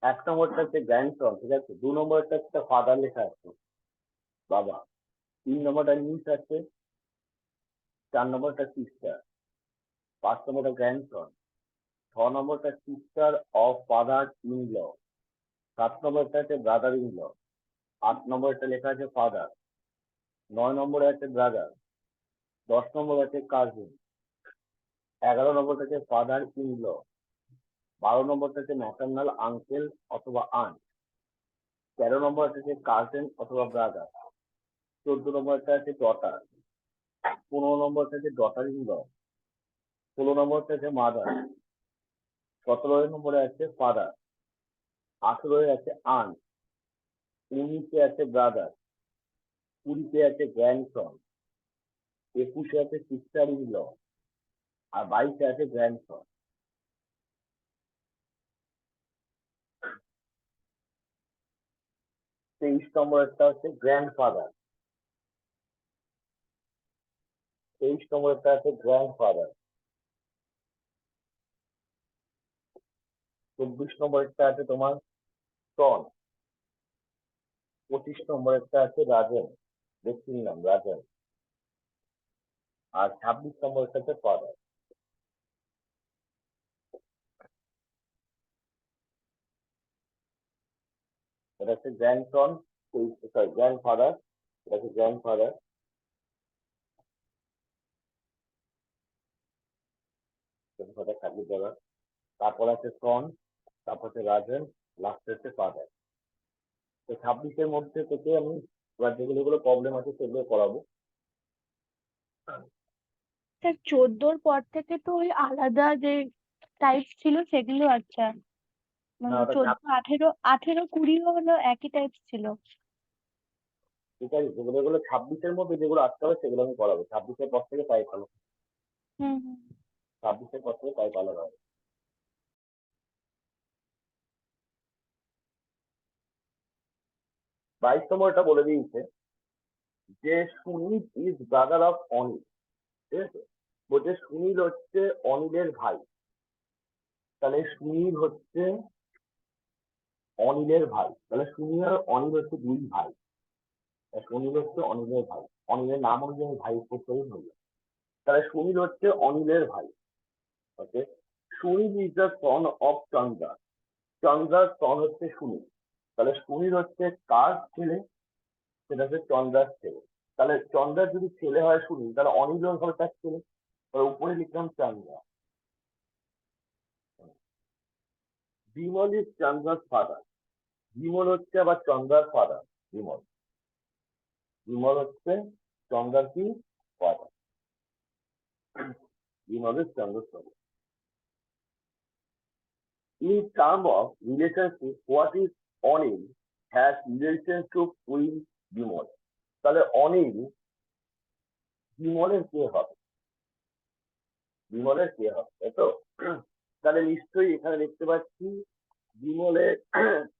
এক নম্বরটা হচ্ছে গ্র্যান্ডসন, ঠিক আছে। 2 নম্বরটা হচ্ছে ফাদার লেখা আছে, বাবা। 3 নম্বরটা নিস আছে। 4 নম্বরটা সিস্টার। 5 নম্বরটা গ্র্যান্ডসন। 6 নম্বরটা sister of father in law. 7 নম্বরটা আছে ব্রাদার ইন ল। 8 নম্বরটা লেখা আছে ফাদার। 9 নম্বরে আছে ব্রাদার। 10 নম্বরে আছে কাজিন। 11 নম্বরটা আছে ফাদার ইন ল। 12 নম্বরটা আছে ম্যাটার্নাল আঙ্কেল অথবা আন্ট। 13 নম্বরটা আছে কাজিন অথবা ব্রাদার। 14 নম্বরটা আছে ডটার। 15 নম্বরটা আছে ডটার ইন ল। 16 নম্বরটা আছে মাদার। 17 নম্বরে আছে ফাদার। 18 আছে আন্ট। 19 আছে ব্রাদার। 20 আছে গ্র্যান্ডসন। 21 আছে সিস্টার ইন ল। আর 22 আছে গ্র্যান্ডসন। 23 নম্বরটা হচ্ছে গ্র্যান্ডফাদার। 23 নম্বরটা আছে গ্র্যান্ডফাদার। 24 নম্বরটা আছে তোমার সন। 25 নম্বরটা আছে রাজেন, ব্যক্তির নাম রাজেন। আর 26 নম্বরটা আছে ফাদার। এটা হচ্ছে গ্র্যান্ডসন, সরি গ্র্যান্ডফাদার। এটা হচ্ছে গ্র্যান্ডফাদার। থাকবে যারা। তারপর আছে সন, তারপর আছে রাজেন, লাস্টে হচ্ছে ফাদার। তো 26-এর মধ্যে থেকে আমি এবার যেগুলো প্রবলেম আছে সেগুলো করাবো। স্যার 14-র পর থেকে তো ওই আলাদা যে টাইপ ছিল সেগুলো, আচ্ছা না, ওটা 14, 18, 18, 20 হলো একই টাইপ ছিল। ঠিক আছে, যেগুলো 26-এর মধ্যে যেগুলো আসতে হবে সেগুলো আমি করাবো। 26-এর পর থেকে টাইপ ভালো। হুম হুম। 26-এর পর থেকে টাইপ আলাদা হবে। 22 নম্বরটা বলে দিয়েছে যে Sunil his brother of Anil, ঠিক আছে। বলছে সুনীল হচ্ছে অনিলের ভাই। তাহলে সুনীল হচ্ছে অনিলের ভাই। তাহলে সুনীল আর অনিল হচ্ছে দুই ভাই। সুনীল হচ্ছে অনিলের ভাই। অনিলের নাম অনুযায়ী ভাই প্রত্যয় হয়ে যায়। তাহলে সুনীল হচ্ছে অনিলের ভাই। Okay. Sunil is the son of Chandra. চন্দ্রার সন হচ্ছে সুনীল। তাহলে সুনীল হচ্ছে কার ছেলে? সেটা হচ্ছে চন্দ্রার ছেলে। তাহলে চন্দ্রার যদি ছেলে হয় সুনীল, তাহলে অনিল হবে তার ছেলে। তাহলে উপরে লিখলাম চন্দ্রা। বিমল ইজ চন্দ্রার ফাদার। বিমল হচ্ছে আবার চন্দ্রার ফাদার। বিমল বিমল হচ্ছে চন্দ্রার কি ফাদার। বিমল ইজ চন্দ্রার father. In terms of relationship, what is Anil has relationship with Bimal? তাহলে অনিল বিমলের কে হবে? বিমলের কে হবে, তাই তো? তাহলে নিশ্চয়ই এখানে দেখতে পাচ্ছি বিমলের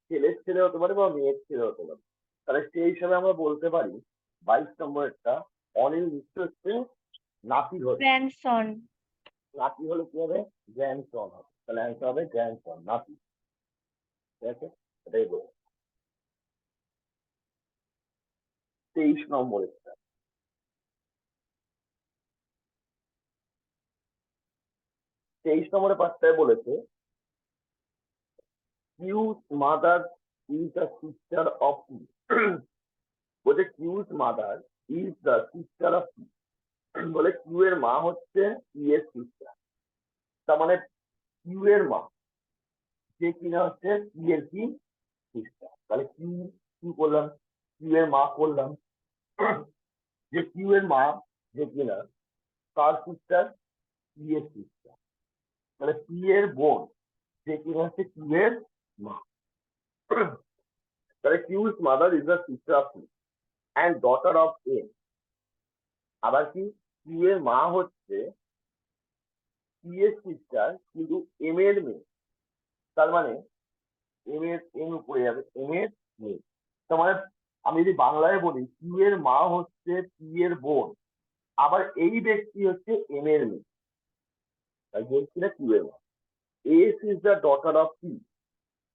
ছেলের ছেলে হতে পারে বা মেয়ের ছেলে হতে পারে। তাহলে সেই হিসাবে আমরা বলতে পারি 22 নম্বরটা অনিল নিশ্চয় হচ্ছে নাতি হচ্ছে। গ্র্যান্ডসন। নাতি হলে কি হবে? গ্র্যান্ডসন হবে। তাহলে অ্যান্সার হবে গ্র্যান্ডসন, নাতি। ঠিক আছে, এটাই বলবো। 23 নম্বরেরটা 23 নম্বরের পাঁচটায় বলেছে Q's mother is the sister of P. বলছে Q's mother is the sister of P. বলে কিউ এর মা হচ্ছে পি এর সিস্টার। তার মানে কিউ এর মা যে কিনা হচ্ছে পি এর কি সিস্টার। তাহলে কিউ কিউ করলাম, কিউ এর মা করলাম। যে কিউ এর মা যে কিনা কার সিস্টার? পি এর সিস্টার। তাহলে পি এর বোন যে কিনা হচ্ছে কিউ এর মা। তাহলে Q's mother is the sister of P and daughter of M. আবার কি কিউ এর মা হচ্ছে পি এর সিস্টার কিন্তু এম এর মেয়ে। তার মানে এম উপরে যাবে, এম এর মেয়ে। তার মানে আমি যদি বাংলায় বলি কিউ এর মা হচ্ছে পি এর বোন, আবার এই ব্যক্তি হচ্ছে এম এর মেয়ে, তাই বলছি না কিউ এর মা। S is the daughter of P.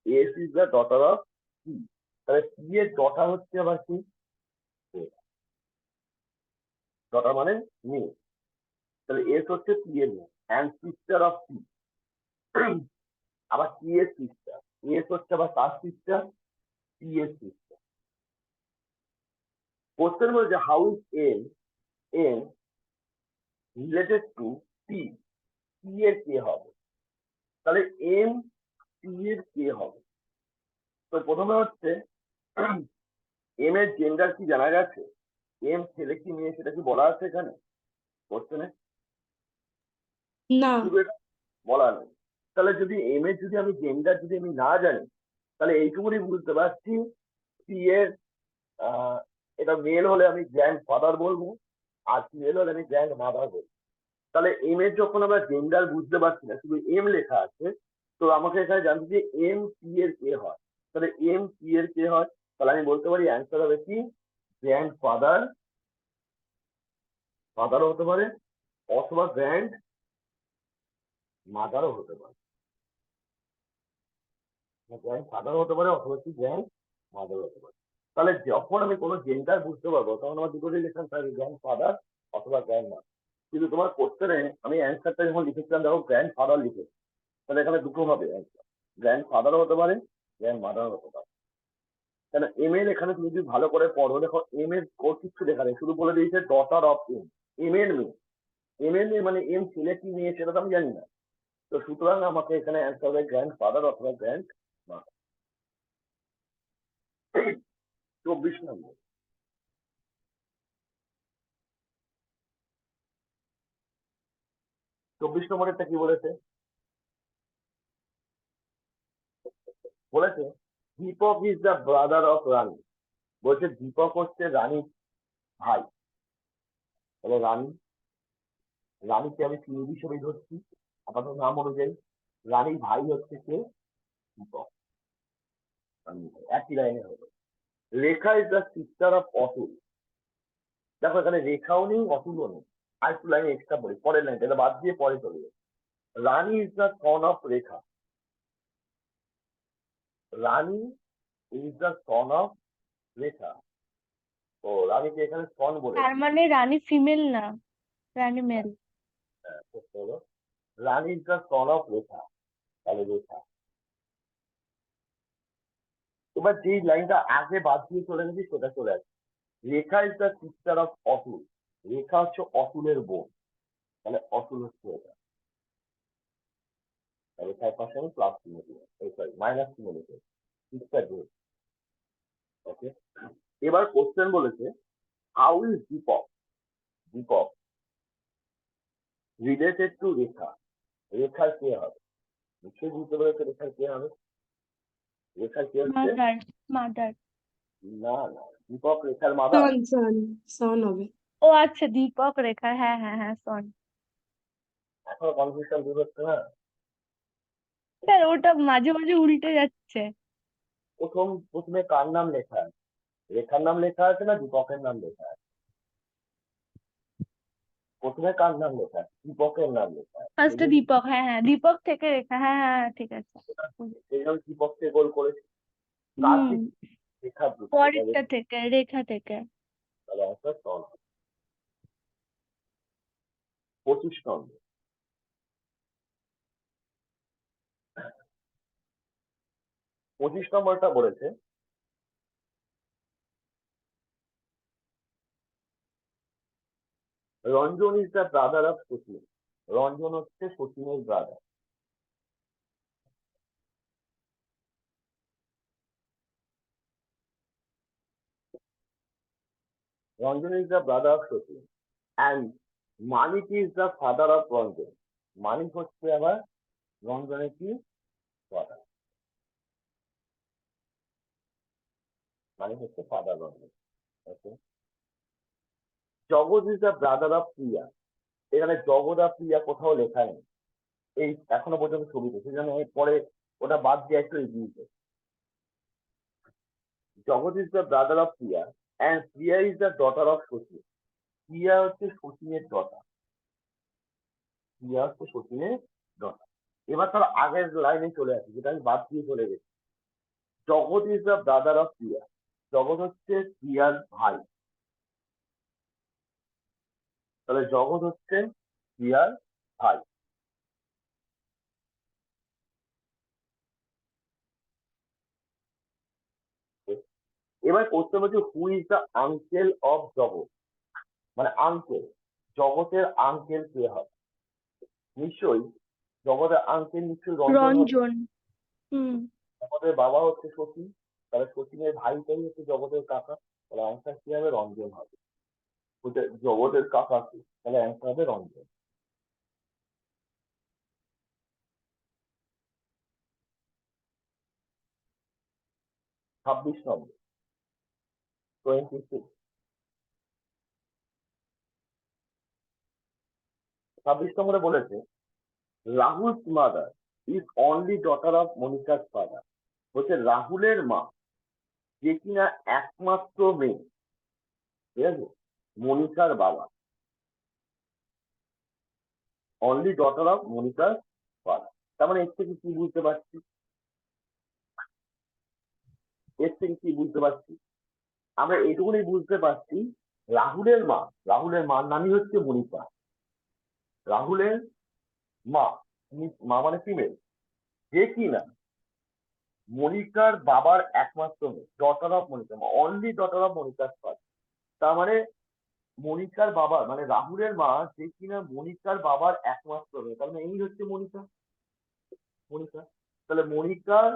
S is the daughter of P. তাহলে পি এর ডটার হচ্ছে আবার কি? ডটার মানে মেয়ে। তাহলে এস হচ্ছে পি এর মেয়ে অ্যান্ড সিস্টার অফ পি। আবার পি এর সিস্টার। এস হচ্ছে আবার তার সিস্টার, পি এর সিস্টার। কোশ্চেন বলছে how is M M related to P. P এর কে হবে? তাহলে এম পি এর কে হবে? তো প্রথমে হচ্ছে এম এর জেন্ডার কি জানা গেছে? এম ছেলে কি মেয়ে সেটা কি বলা আছে এখানে কোশ্চেনে? না। শুধু এটা বলা নেই। তাহলে যদি এম এর যদি আমি জেন্ডার যদি আমি না জানি, তাহলে এইটুকুনি বুঝতে পারছি পি এর এটা মেল হলে আমি গ্র্যান্ড ফাদার বলবো, আর ফিমেল হলে আমি গ্র্যান্ড মাদার বলবো। তাহলে এম এর যখন আমরা জেন্ডার বুঝতে পারছি না, শুধু এম লেখা আছে, তো আমাকে এখানে জানতে যে এম পি এর কে হয়। তাহলে এম পি এর কে হয়, তাহলে আমি বলতে পারি অ্যান্সার হবে কি গ্র্যান্ড ফাদার, ফাদারও হতে পারে, অথবা গ্র্যান্ড মাদারও হতে পারে। গ্র্যান্ড ফাদারও হতে পারে অথবা কি গ্র্যান্ড মাদারও হতে পারে। তাহলে যখন আমি কোনো জেন্ডার বুঝতে পারবো তখন আমার দুটো রিলেশন থাকবে, গ্র্যান্ড ফাদার অথবা গ্র্যান্ড মাদার। কিন্তু তোমার কোশ্চেনে আমি অ্যান্সারটা যখন লিখেছিলাম দেখো গ্র্যান্ড ফাদার লিখেছি, তাহলে এখানে দুটো হবে অ্যান্সার, গ্র্যান্ড ফাদারও হতে পারে, গ্র্যান্ড মাদারও হতে পারে। কেন এম এর এখানে তুমি যদি ভালো করে পড়ো, দেখো এম এর ওর কিছু লেখা নেই, শুধু বলে দিয়েছে ডটার অফ এম। এম এর মেয়ে, এম এর মেয়ে মানে এম ছেলে কি মেয়ে সেটা তো আমি জানি না। তো সুতরাং আমাকে এখানে অ্যান্সার হবে গ্র্যান্ড ফাদার অথবা গ্র্যান্ড মাদার। 24 নম্বর। 24 নম্বরেরটা কি বলেছে? বলেছে Deepak is the brother of Rani. বলছে দীপক হচ্ছে রানীর ভাই। তাহলে রানী, রানীকে আমি ফিমেল হিসেবে ধরছি আপাতত নাম অনুযায়ী। রানীর ভাই হচ্ছে কে? দীপক। একই লাইনে হবে। Rekha is the sister of Atul. দেখো এখানে রেখাও নেই অতুলও নেই, আর একটু লাইন এক্সট্রা পড়ি, পরের লাইন এটা বাদ দিয়ে পরে চলে যাবে। Rani is the son of Rekha. Rani is the son of Rekha. ও রানীকে এখানে সন বলে, তার মানে রানী ফিমেল না, রানী মেল। হলো রানী ইজ দ্য সন অফ রেখা। তাহলে রেখা। এবার যেই লাইনটা আগে বাদ দিয়ে চলে গেছি সেটা চলে আসছে। Rekha is the sister of Atul. Rekha হচ্ছে অতুলের বোন। তাহলে অতুল হচ্ছে এটা। তাহলে 5% প্লাস চিহ্ন দিয়ে, সরি মাইনাস চিহ্ন লিখে সিস্টার দিয়ে। ওকে, এবার কোশ্চেন বলেছে how is Deepak, Deepak related to Rekha. রেখার কে হবে? নিশ্চয়ই বুঝতে পেরেছে রেখার কে হবে। রেখার কে হচ্ছে? Mother, mother. না না, দীপক রেখার মাদার। সন সন সন হবে। ও আচ্ছা, দীপক রেখা, হ্যাঁ হ্যাঁ হ্যাঁ, সন। এখনো কনফিউশন দূর হচ্ছে না? স্যার ওটা মাঝে মাঝে উল্টে যাচ্ছে। প্রথমে কার নাম লেখা আছে? রেখার নাম লেখা আছে না দীপকের নাম লেখা আছে? প্রথমে কার নাম লেখা আছে? দীপকের নাম লেখা আছে। ফার্স্টে দীপক, হ্যাঁ হ্যাঁ, দীপক থেকে রেখা, হ্যাঁ হ্যাঁ হ্যাঁ, ঠিক আছে। সেই জন্য দীপককে গোল করেছি। কার হুম, দিক? রেখার দিক থেকে। পরেরটা থেকে, রেখা থেকে। তাহলে অ্যান্সার সন। 25 নম্বর। 25 নম্বরটা বলেছে Ranjan is the brother of Sachin. Ranjan হচ্ছে শচীনের brother. Ranjan is the brother of Sachin and Manik is the father of Ranjan. Manik হচ্ছে আবার রঞ্জনের কি ফাদার। মানিক হচ্ছে ফাদার রঞ্জন। ওকে, জগৎ ইজ দ্য ব্রাদার অফ প্রিয়া। এখানে জগৎ আর প্রিয়া কোথাও লেখা নেই এই এখনো পর্যন্ত ছবিতে, সেজন্য পরে ওটা বাদ দিয়ে একটু এগিয়েছে। Jagat is the brother of Priya and Priya is the daughter of Sachin. Priya হচ্ছে শচীনের ডটার। প্রিয়া হচ্ছে শচীনের ডটার। এবার তার আগের লাইনে চলে আসে যেটা আমি বাদ দিয়ে চলে গেছি। জগৎ ইজ দ্য ব্রাদার অফ প্রিয়া। জগৎ হচ্ছে প্রিয়ার ভাই। তাহলে জগৎ হচ্ছে প্রিয়ার ভাই। এবার কোশ্চেন হচ্ছে who is the uncle of জগৎ, মানে আঙ্কেল, জগতের আঙ্কেল কে হবে? নিশ্চয়ই জগতের আঙ্কেল নিশ্চয়ই রঞ্জন হবে। রঞ্জন। হুম। জগতের বাবা হচ্ছে শচীন, তাহলে শচীনের ভাইটাই হচ্ছে জগতের কাকা, তাহলে অ্যান্সার কি হবে? রঞ্জন হবে। জগতের কাকা কি, তাহলে অ্যান্সার হবে রঞ্জন। ছাব্বিশ নম্বর 26। 26 নম্বরে বলেছে Rahul's mother is only daughter of Monica's father. বলছে রাহুলের মা যে কিনা একমাত্র মেয়ে, ঠিক আছে, মনিকার বাবা, অনলি ডটার অফ মনিকার ফাদার। তার মানে এর থেকে কি বুঝতে পারছি? এর থেকে কি বুঝতে পারছি? আমরা এইটুকুনি বুঝতে পারছি রাহুলের মার নামই হচ্ছে মনিকা। রাহুলের মা, মা মানে ফিমেল, যে কিনা মনিকার বাবার একমাত্র মেয়ে, daughter of Monica, only daughter of মনিকার ফাদার। তার মানে মনিকার বাবার মানে রাহুলের মা যে কিনা মনিকার বাবার একমাত্র মেয়ে, তার মানে এই হচ্ছে মনিকা। মনিকা, তাহলে মনিকার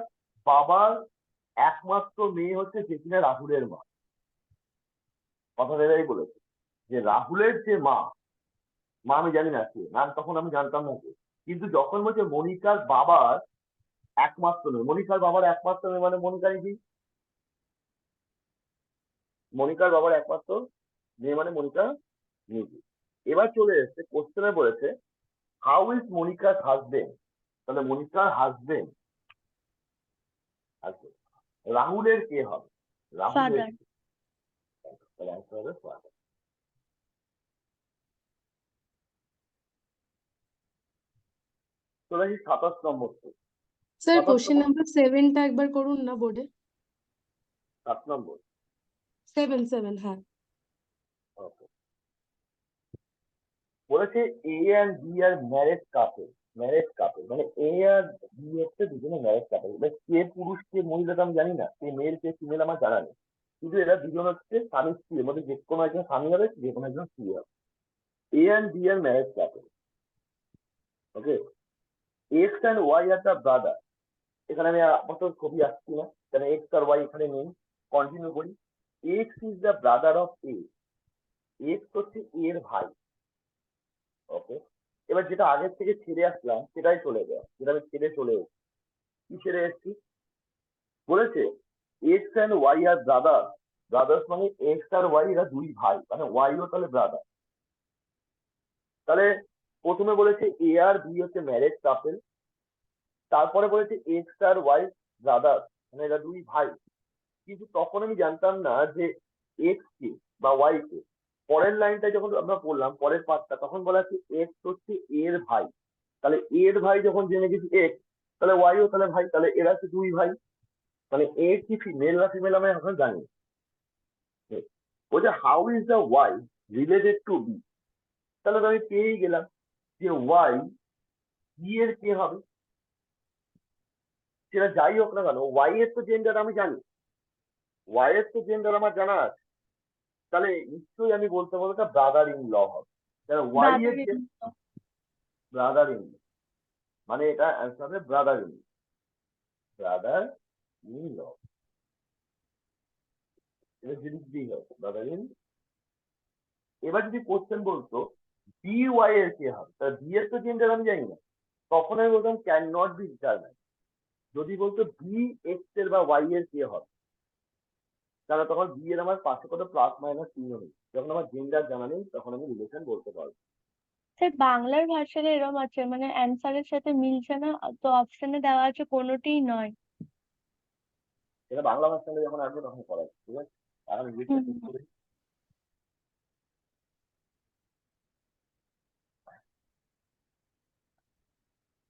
বাবার একমাত্র মেয়ে হচ্ছে যে কিনা রাহুলের মা। কথা এটাই বলেছে যে রাহুলের যে মা আমি জানি না কে নাম, তখন আমি জানতাম না কে, কিন্তু যখন বলছে মনিকার বাবার একমাত্র মেয়ে, মনিকার বাবার একমাত্র মেয়ে মানে মনিকা নিজেই, মনিকার বাবার একমাত্র মেয়ে মানে মনিকা নিজে। এবার চলে এসছে কোশ্চেনে বলেছে হাউ ইজ মনিকার হাজবেন্ড, তাহলে মনিকার হাজবেন্ড আছে রাহুলের কে হবে? রাহুলের ফাদার। তাহলে answer হবে father। চলে আসি 27 নম্বর থেকে। স্যার 27 কোশ্চেন নম্বর, নাম্বার 7টা একবার করুন না বোর্ডে। 7 নম্বর। 7 হ্যাঁ। Okay. বলেছে এ আর B are marriage couple. Marriage কাপল মানে এ আর বি হচ্ছে দুজনে ম্যারেজ কাপল। এবার কে পুরুষ কে মহিলা তো আমি জানি না, কে মেল কে ফিমেল আমার জানা নেই, কিন্তু এরা দুজন হচ্ছে স্বামী স্ত্রী, মধ্যে যে কোনো একজন স্বামী হবে, যে কোনো একজন স্ত্রী হবে। এ আর B are marriage couple. Okay, X and Y are the brother. এখানে আমি আপাতত ছবি আসছি না, কারণ এক্স আর ওয়াই এখানে নেই। কন্টিনিউ করি। X is the brother of A. X হচ্ছে এর ভাই। ওকে, এবার যেটা আগের থেকে ছেড়ে আসলাম সেটাই চলে যায়, যেটা আমি ছেড়ে চলে এসেছি। কি ছেড়ে এসেছি? বলেছে X and Y are brother. Brothers মানে এক্স আর ওয়াই এরা দুই ভাই, মানে ওয়াইও তাহলে ব্রাদার। তাহলে প্রথমে বলেছে এ আর বি হচ্ছে ম্যারেজ কাপল, তারপরে বলেছে এক্স আর ওয়াই ব্রাদার, মানে এরা দুই ভাই। কিন্তু তখন আমি জানতাম না যে এক্স কে বা ওয়াই কে। পরের লাইনটা যখন আমরা পড়লাম, পরের পার্টটা, তখন বলা আছে এক্স হচ্ছে এর ভাই। তাহলে এর ভাই যখন জেনে গেছি এক্স, তাহলে ওয়াইও তাহলে ভাই, তাহলে এরা হচ্ছে দুই ভাই। মানে এ কি মেল না ফিমেল আমি এখন জানি। বলছে how is the Y related to B. তাহলে তো আমি পেয়েই গেলাম যে ওয়াই বি এর কে হবে। সেটা যাই হোক না কেন, ওয়াই এর তো জেন্ডার আমি জানি, ওয়াই এর তো জেন্ডার আমার জানা আছে, তাহলে নিশ্চয়ই আমি বলতে পারবো এটা ব্রাদার ইন ল হবে। তাহলে ওয়াই এর ব্রাদার যে ইন ল। ব্রাদার ইন, মানে এটা অ্যান্সার হবে brother in, brother in law. এটা যদি বি হয় ব্রাদার ইন। এবার যদি কোশ্চেন বলতো বি ওয়াই এর কে হবে, তাহলে বি এর তো জেন্ডার আমি জানি না, তখন আমি বলতাম ক্যান নট বি ডিটারমাইন্ড। যদি বলতো বি এক্স এর বা ওয়াই এর কে হবে, তাহলে তখন বি এর আমার পাশে কত প্লাস মাইনাস চিহ্ন নেই, যখন আমার জেন্ডার জানা নেই তখন আমি রিলেশন বলতে পারবো। স্যার বাংলার ভাষায় এরকম আছে, মানে অ্যান্সারের সাথে মিলছে না, তো অপশনে দেওয়া আছে কোনোটিই নয়। এটা বাংলা ভাষাতে যখন আসবে তখন করা যাবে, ঠিক আছে। এখন ইংলিশটা হুম। ঠিক করে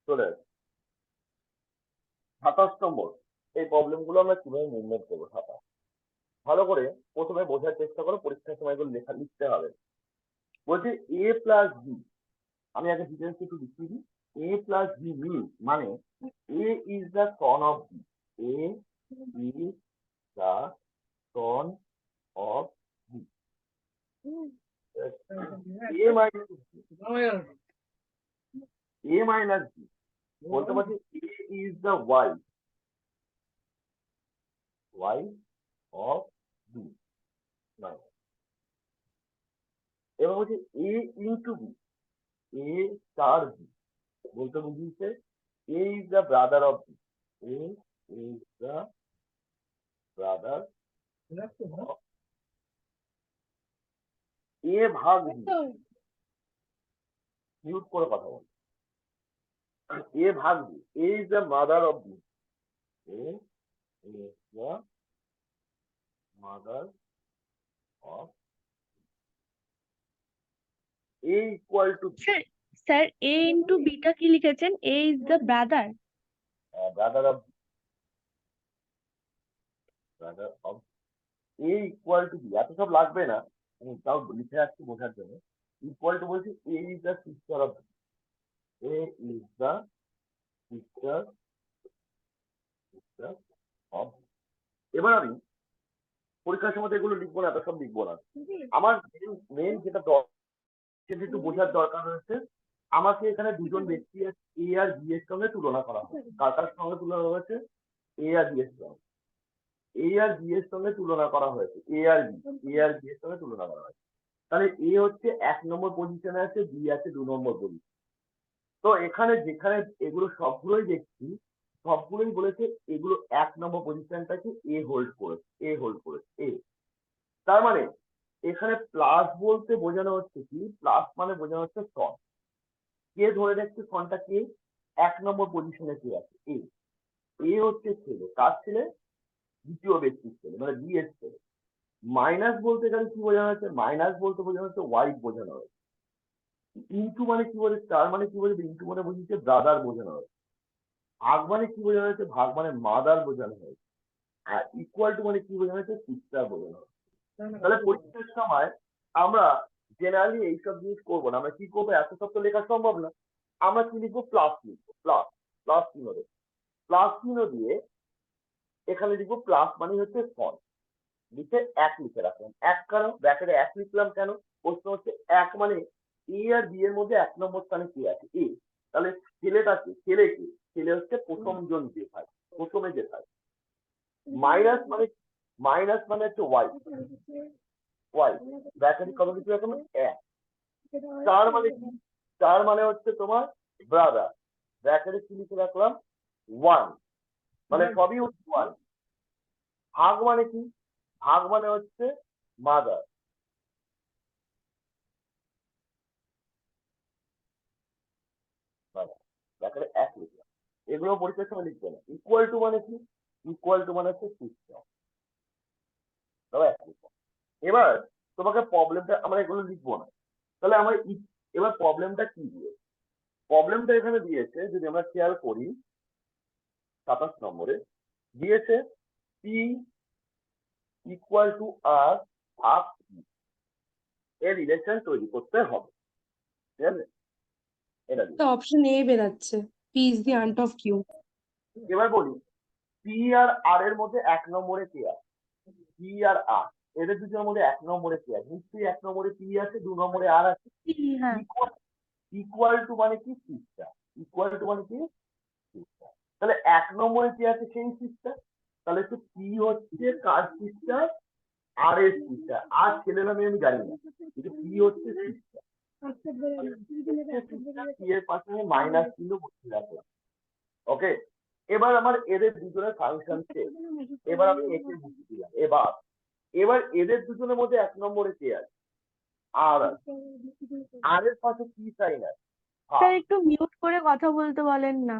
চলে আসবে। 27 নম্বর এই প্রবলেম গুলো আমরা কিভাবে মুভমেন্ট করবো খাতা ভালো করে প্রথমে বোঝার চেষ্টা করো, পরীক্ষার সময় এগুলো লিখতে হবে। বলছে এ প্লাস বি, আমি আগে ডিটেলস একটু লিখে দিই। এ প্লাস বি মিন মানে A is the son of B, A is the son of B, A minus B বলতে পারছি A is the wife of B. এবার বলছি A into B, A star B বলতে বুঝিয়েছে A is the brother of B, A is the brother of A ভাগ B. Mute করে কথা বল। এ ভাগ B, A is the mother of B, A is the mother of A equal to sir sir A into beta কি লিখেছেন? A is the brother. Brother of A equal to B, এত সব লাগবে না, আমি তাও লিখে রাখছি বোঝার জন্য। ইকুয়াল টু বলছি A is the sister of B, A is the sister of. এবার আমি পরীক্ষার সময় তো এগুলো লিখবো না, এত সব লিখবো না। আমার মেন যেটা সেটা একটু বোঝার দরকার রয়েছে। আমাকে এখানে দুজন ব্যক্তি এ আর বি এর সঙ্গে তুলনা করা হয়েছে। কার কার সঙ্গে তুলনা হয়েছে? এ আর বি এর সঙ্গে, এ আর বি এর সঙ্গে তুলনা করা হয়েছে, এ আর বি এর সঙ্গে তুলনা করা হয়েছে। তাহলে এ হচ্ছে 1 নম্বর পজিশনে আছে, বি আছে 2 নম্বর পজিশন। তো এখানে যেখানে এগুলো সবগুলোই দেখছি, সবগুলোই বলেছে এগুলো 1 নম্বর পজিশনটাকে এ হোল্ড করেছে এ। তার মানে এখানে প্লাস বলতে বোঝানো হচ্ছে কি, প্লাস মানে বোঝানো হচ্ছে সন। কে ধরে রাখছে সনটা কে? 1 নম্বর পজিশনে কে আছে? এ। এ হচ্ছে ছেলে, কার ছেলে? দ্বিতীয় ব্যক্তির ছেলে, মানে বি এর ছেলে। মাইনাস বলতে গেলে কি বোঝানো হচ্ছে? মাইনাস বলতে বোঝানো হচ্ছে ওয়াইফ বোঝানো হচ্ছে। ইন্টু মানে কি বলে? স্টার মানে কি বলে? ইন্টু মানে বুঝিয়েছে ব্রাদার বোঝানো হয়েছে। ভাগ মানে কি বোঝানো হয়েছে? ভাগ মানে মাদার বোঝানো হয়েছে। আর ইকুয়াল টু মানে কি বোঝানো হয়েছে? সিস্টার বোঝানো হয়েছে। তাহলে পরীক্ষার সময় আমরা জেনারেলি এইসব জিনিস করবো না। আমরা কি করবো? এত সব তো লেখা সম্ভব না। আমরা কি লিখবো? প্লাস লিখবো, প্লাস চিহ্ন দেবো। প্লাস চিহ্ন দিয়ে এখানে লিখবো প্লাস মানে হচ্ছে ফন, লিখে 1 লিখে রাখলাম। 1 কেন ব্র্যাকেটে 1 লিখলাম কেন? প্রশ্ন হচ্ছে 1 মানে এ আর বি এর মধ্যে 1 নম্বর স্থানে কে আছে? এ। তাহলে ছেলেটা কি? ছেলে কি? ছেলে হচ্ছে প্রথম জন যে থাকে, প্রথমে যে থাকে। মাইনাস মানে হচ্ছে ওয়াই ব্র্যাকেটে কত লিখে রাখলাম? 1। স্টার মানে কি? স্টার মানে হচ্ছে তোমার ব্রাদার, ব্র্যাকেটে কি লিখে রাখলাম? 1, মানে সবই হচ্ছে 1। ভাগ মানে কি? ভাগ মানে হচ্ছে মাদার, ব্র্যাকেটে 1 লিখলাম। এগুলো পরীক্ষার সময় লিখবে না। ইকুয়াল টু মানে কি? ইকুয়াল টু মানে হচ্ছে সিস্টেম। এবার তোমাকে প্রবলেমটা, আমরা এগুলো লিখবো না। তাহলে আমার এবার প্রবলেমটা কি দিয়ে? প্রবলেমটা এখানে দিয়েছে, যদি আমরা খেয়াল করি 27 নম্বরে দিয়েছে পি ইকুয়াল টু আর হাফ এর রিলেশন তৈরি করতে হবে, ঠিক আছে? এটা দিয়ে তো অপশন এ বেরাচ্ছে, P is the aunt of Q. এবার বলি পি আর আর এর মধ্যে 1 নম্বরে কে আছে? পি আর আর এদের দুজনের মধ্যে 1 নম্বরে কে আছে? নিশ্চয়ই 1 নম্বরে পি আছে, 2 নম্বরে আর আছে। হ্যাঁ। ইকুয়াল টু মানে কি? সিস্টার। ইকুয়াল টু মানে কি? সিস্টার। তাহলে 1 নম্বরে কে আছে? সেই সিস্টার। তাহলে তো পি হচ্ছে কার সিস্টার? আর এর সিস্টার। আর ছেলে নামে আমি জানি না, কিন্তু পি হচ্ছে সিস্টার। পি এর পাশে মাইনাস চিহ্ন বসিয়ে রাখলাম। ওকে, এবার আমার এদের দুজনের ফাংশন শেষ। এবার আমি একে বুঝিয়ে দিলাম। এবার এদের দুজনের মধ্যে 1 নম্বরে কে আছে? আর আছে। আর এর পাশে কি সাইন আছে? স্যার একটু মিউট করে কথা বলতে বলেন না।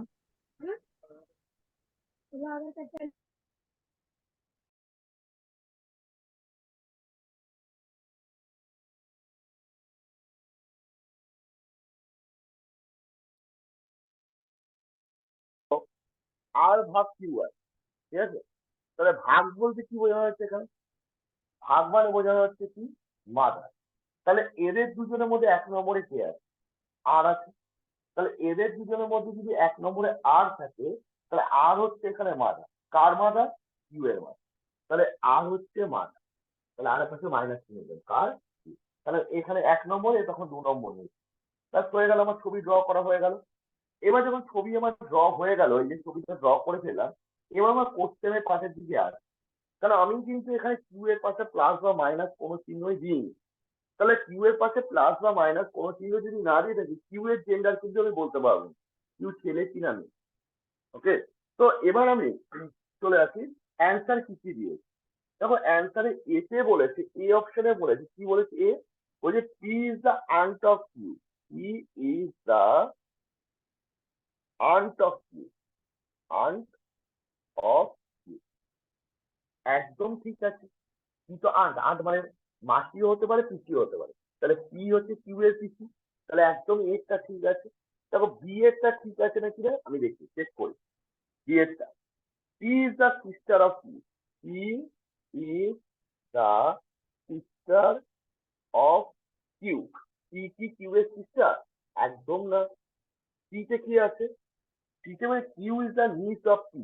আর ভাগ কিউ আছে। ঠিক আছে? তাহলে ভাগ বলতে কি বোঝানো হচ্ছে এখানে? ভাগ মানে বোঝানো হচ্ছে কি মাদার। তাহলে এদের দুজনের মধ্যে 1 নম্বরে কে আছে? আর আছে। তাহলে এদের দুজনের মধ্যে যদি 1 নম্বরে আর থাকে, তাহলে আর হচ্ছে এখানে মাদার। কার মাদার? কিউ এর মাদার। তাহলে আর হচ্ছে মাদার। তাহলে আর পাশে মাইনাস চিহ্ন দেবেন। কার? Q। তাহলে এখানে 1 নম্বরে তখন 2 নম্বর নেই। ব্যাস হয়ে গেল, আমার ছবি ড্র করা হয়ে গেল। এবার যখন ছবি আমার ড্র হয়ে গেল, এই যে ছবিটা ড্র করে ফেললাম, এবার আমার কোশ্চেনের পাশের দিকে আসে। কারণ আমি কিন্তু এখানে কিউ এর পাশে প্লাস বা মাইনাস কোনো চিহ্নই দিইনি। তাহলে কিউ এর পাশে প্লাস বা মাইনাস কোনো চিহ্ন যদি না দিয়ে থাকি, কিউ এর জেন্ডার কিন্তু আমি বলতে পারবো না। কিউ ছেলে কিনা মেয়ে। ওকে, তো এবার আমি চলে আসি অ্যান্সার কি কি দিয়েছে। দেখো অ্যান্সারে এতে বলেছে, এ অপশনে বলেছে কি বলেছে? এ বলছে P is the aunt of Q. P is the aunt of Q. Aunt of Q, একদম ঠিক আছে। কিন্তু আন্ট, আন্ট মানে মাসিও হতে পারে পিসিও হতে পারে। তাহলে পি হচ্ছে কিউ এর পিসি, তাহলে একদম এরটা ঠিক আছে। দেখো বি এরটা ঠিক আছে নাকি না আমি দেখি, চেক করি বি এরটা। P is the sister of Q. P is the sister of Q. P কি কিউ এর সিস্টার? একদম না। পি তে কি আছে? পি তে মানে Q is the niece of P.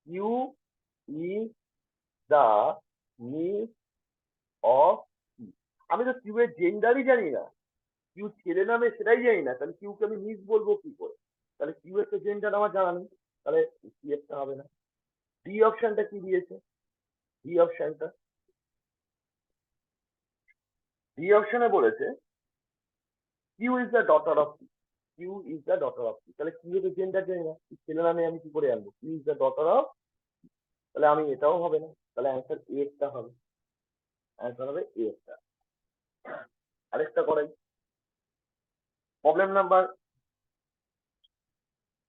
Q is the niece of P. আমি তো কিউ এর জেন্ডারই জানি না, কিউ ছেলে নামে সেটাই জানি না, তাহলে কিউ কে আমি নিস বলবো কি করে? তাহলে কিউ এর তো জেন্ডার আমার জানা নেই, তাহলে সি এরটা হবে না। ডি অপশনটা কি দিয়েছে? ডি অপশনটা, ডি অপশনে বলেছে Q is the daughter of P. Q is the daughter of P, তাহলে কিউ এর জেন্ডার জানি না, ছেলে নামে আমি কি করে আনবো? Q is the daughter of, তাহলে আমি এটাও হবে না, তাহলে অ্যান্সার এ টা হবে। অ্যান্সার হবে এ টা। আরেকটা করাই, প্রবলেম নাম্বার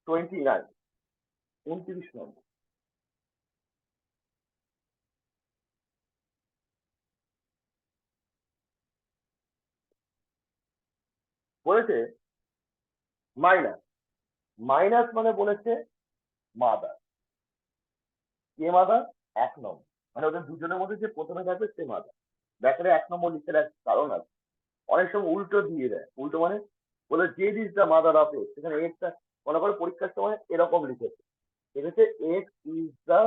29, 29 নম্বর। বলেছে মাইনাস, মাইনাস মানে বলেছে মাদার। কে মাদার? 1 নম্বর, মানে ওদের দুজনের মধ্যে যে প্রথমে থাকবে সে মাদার। ব্যাটারে 1 নম্বর লিখে রাখছে কারণ আছে। অনেক সময় উল্টো দিয়ে দেয়, উল্টো মানে বলে Z is the mother of x, সেখানে এক্সটা মনে করে পরীক্ষার সময় এরকম লিখেছে, লিখেছে x is the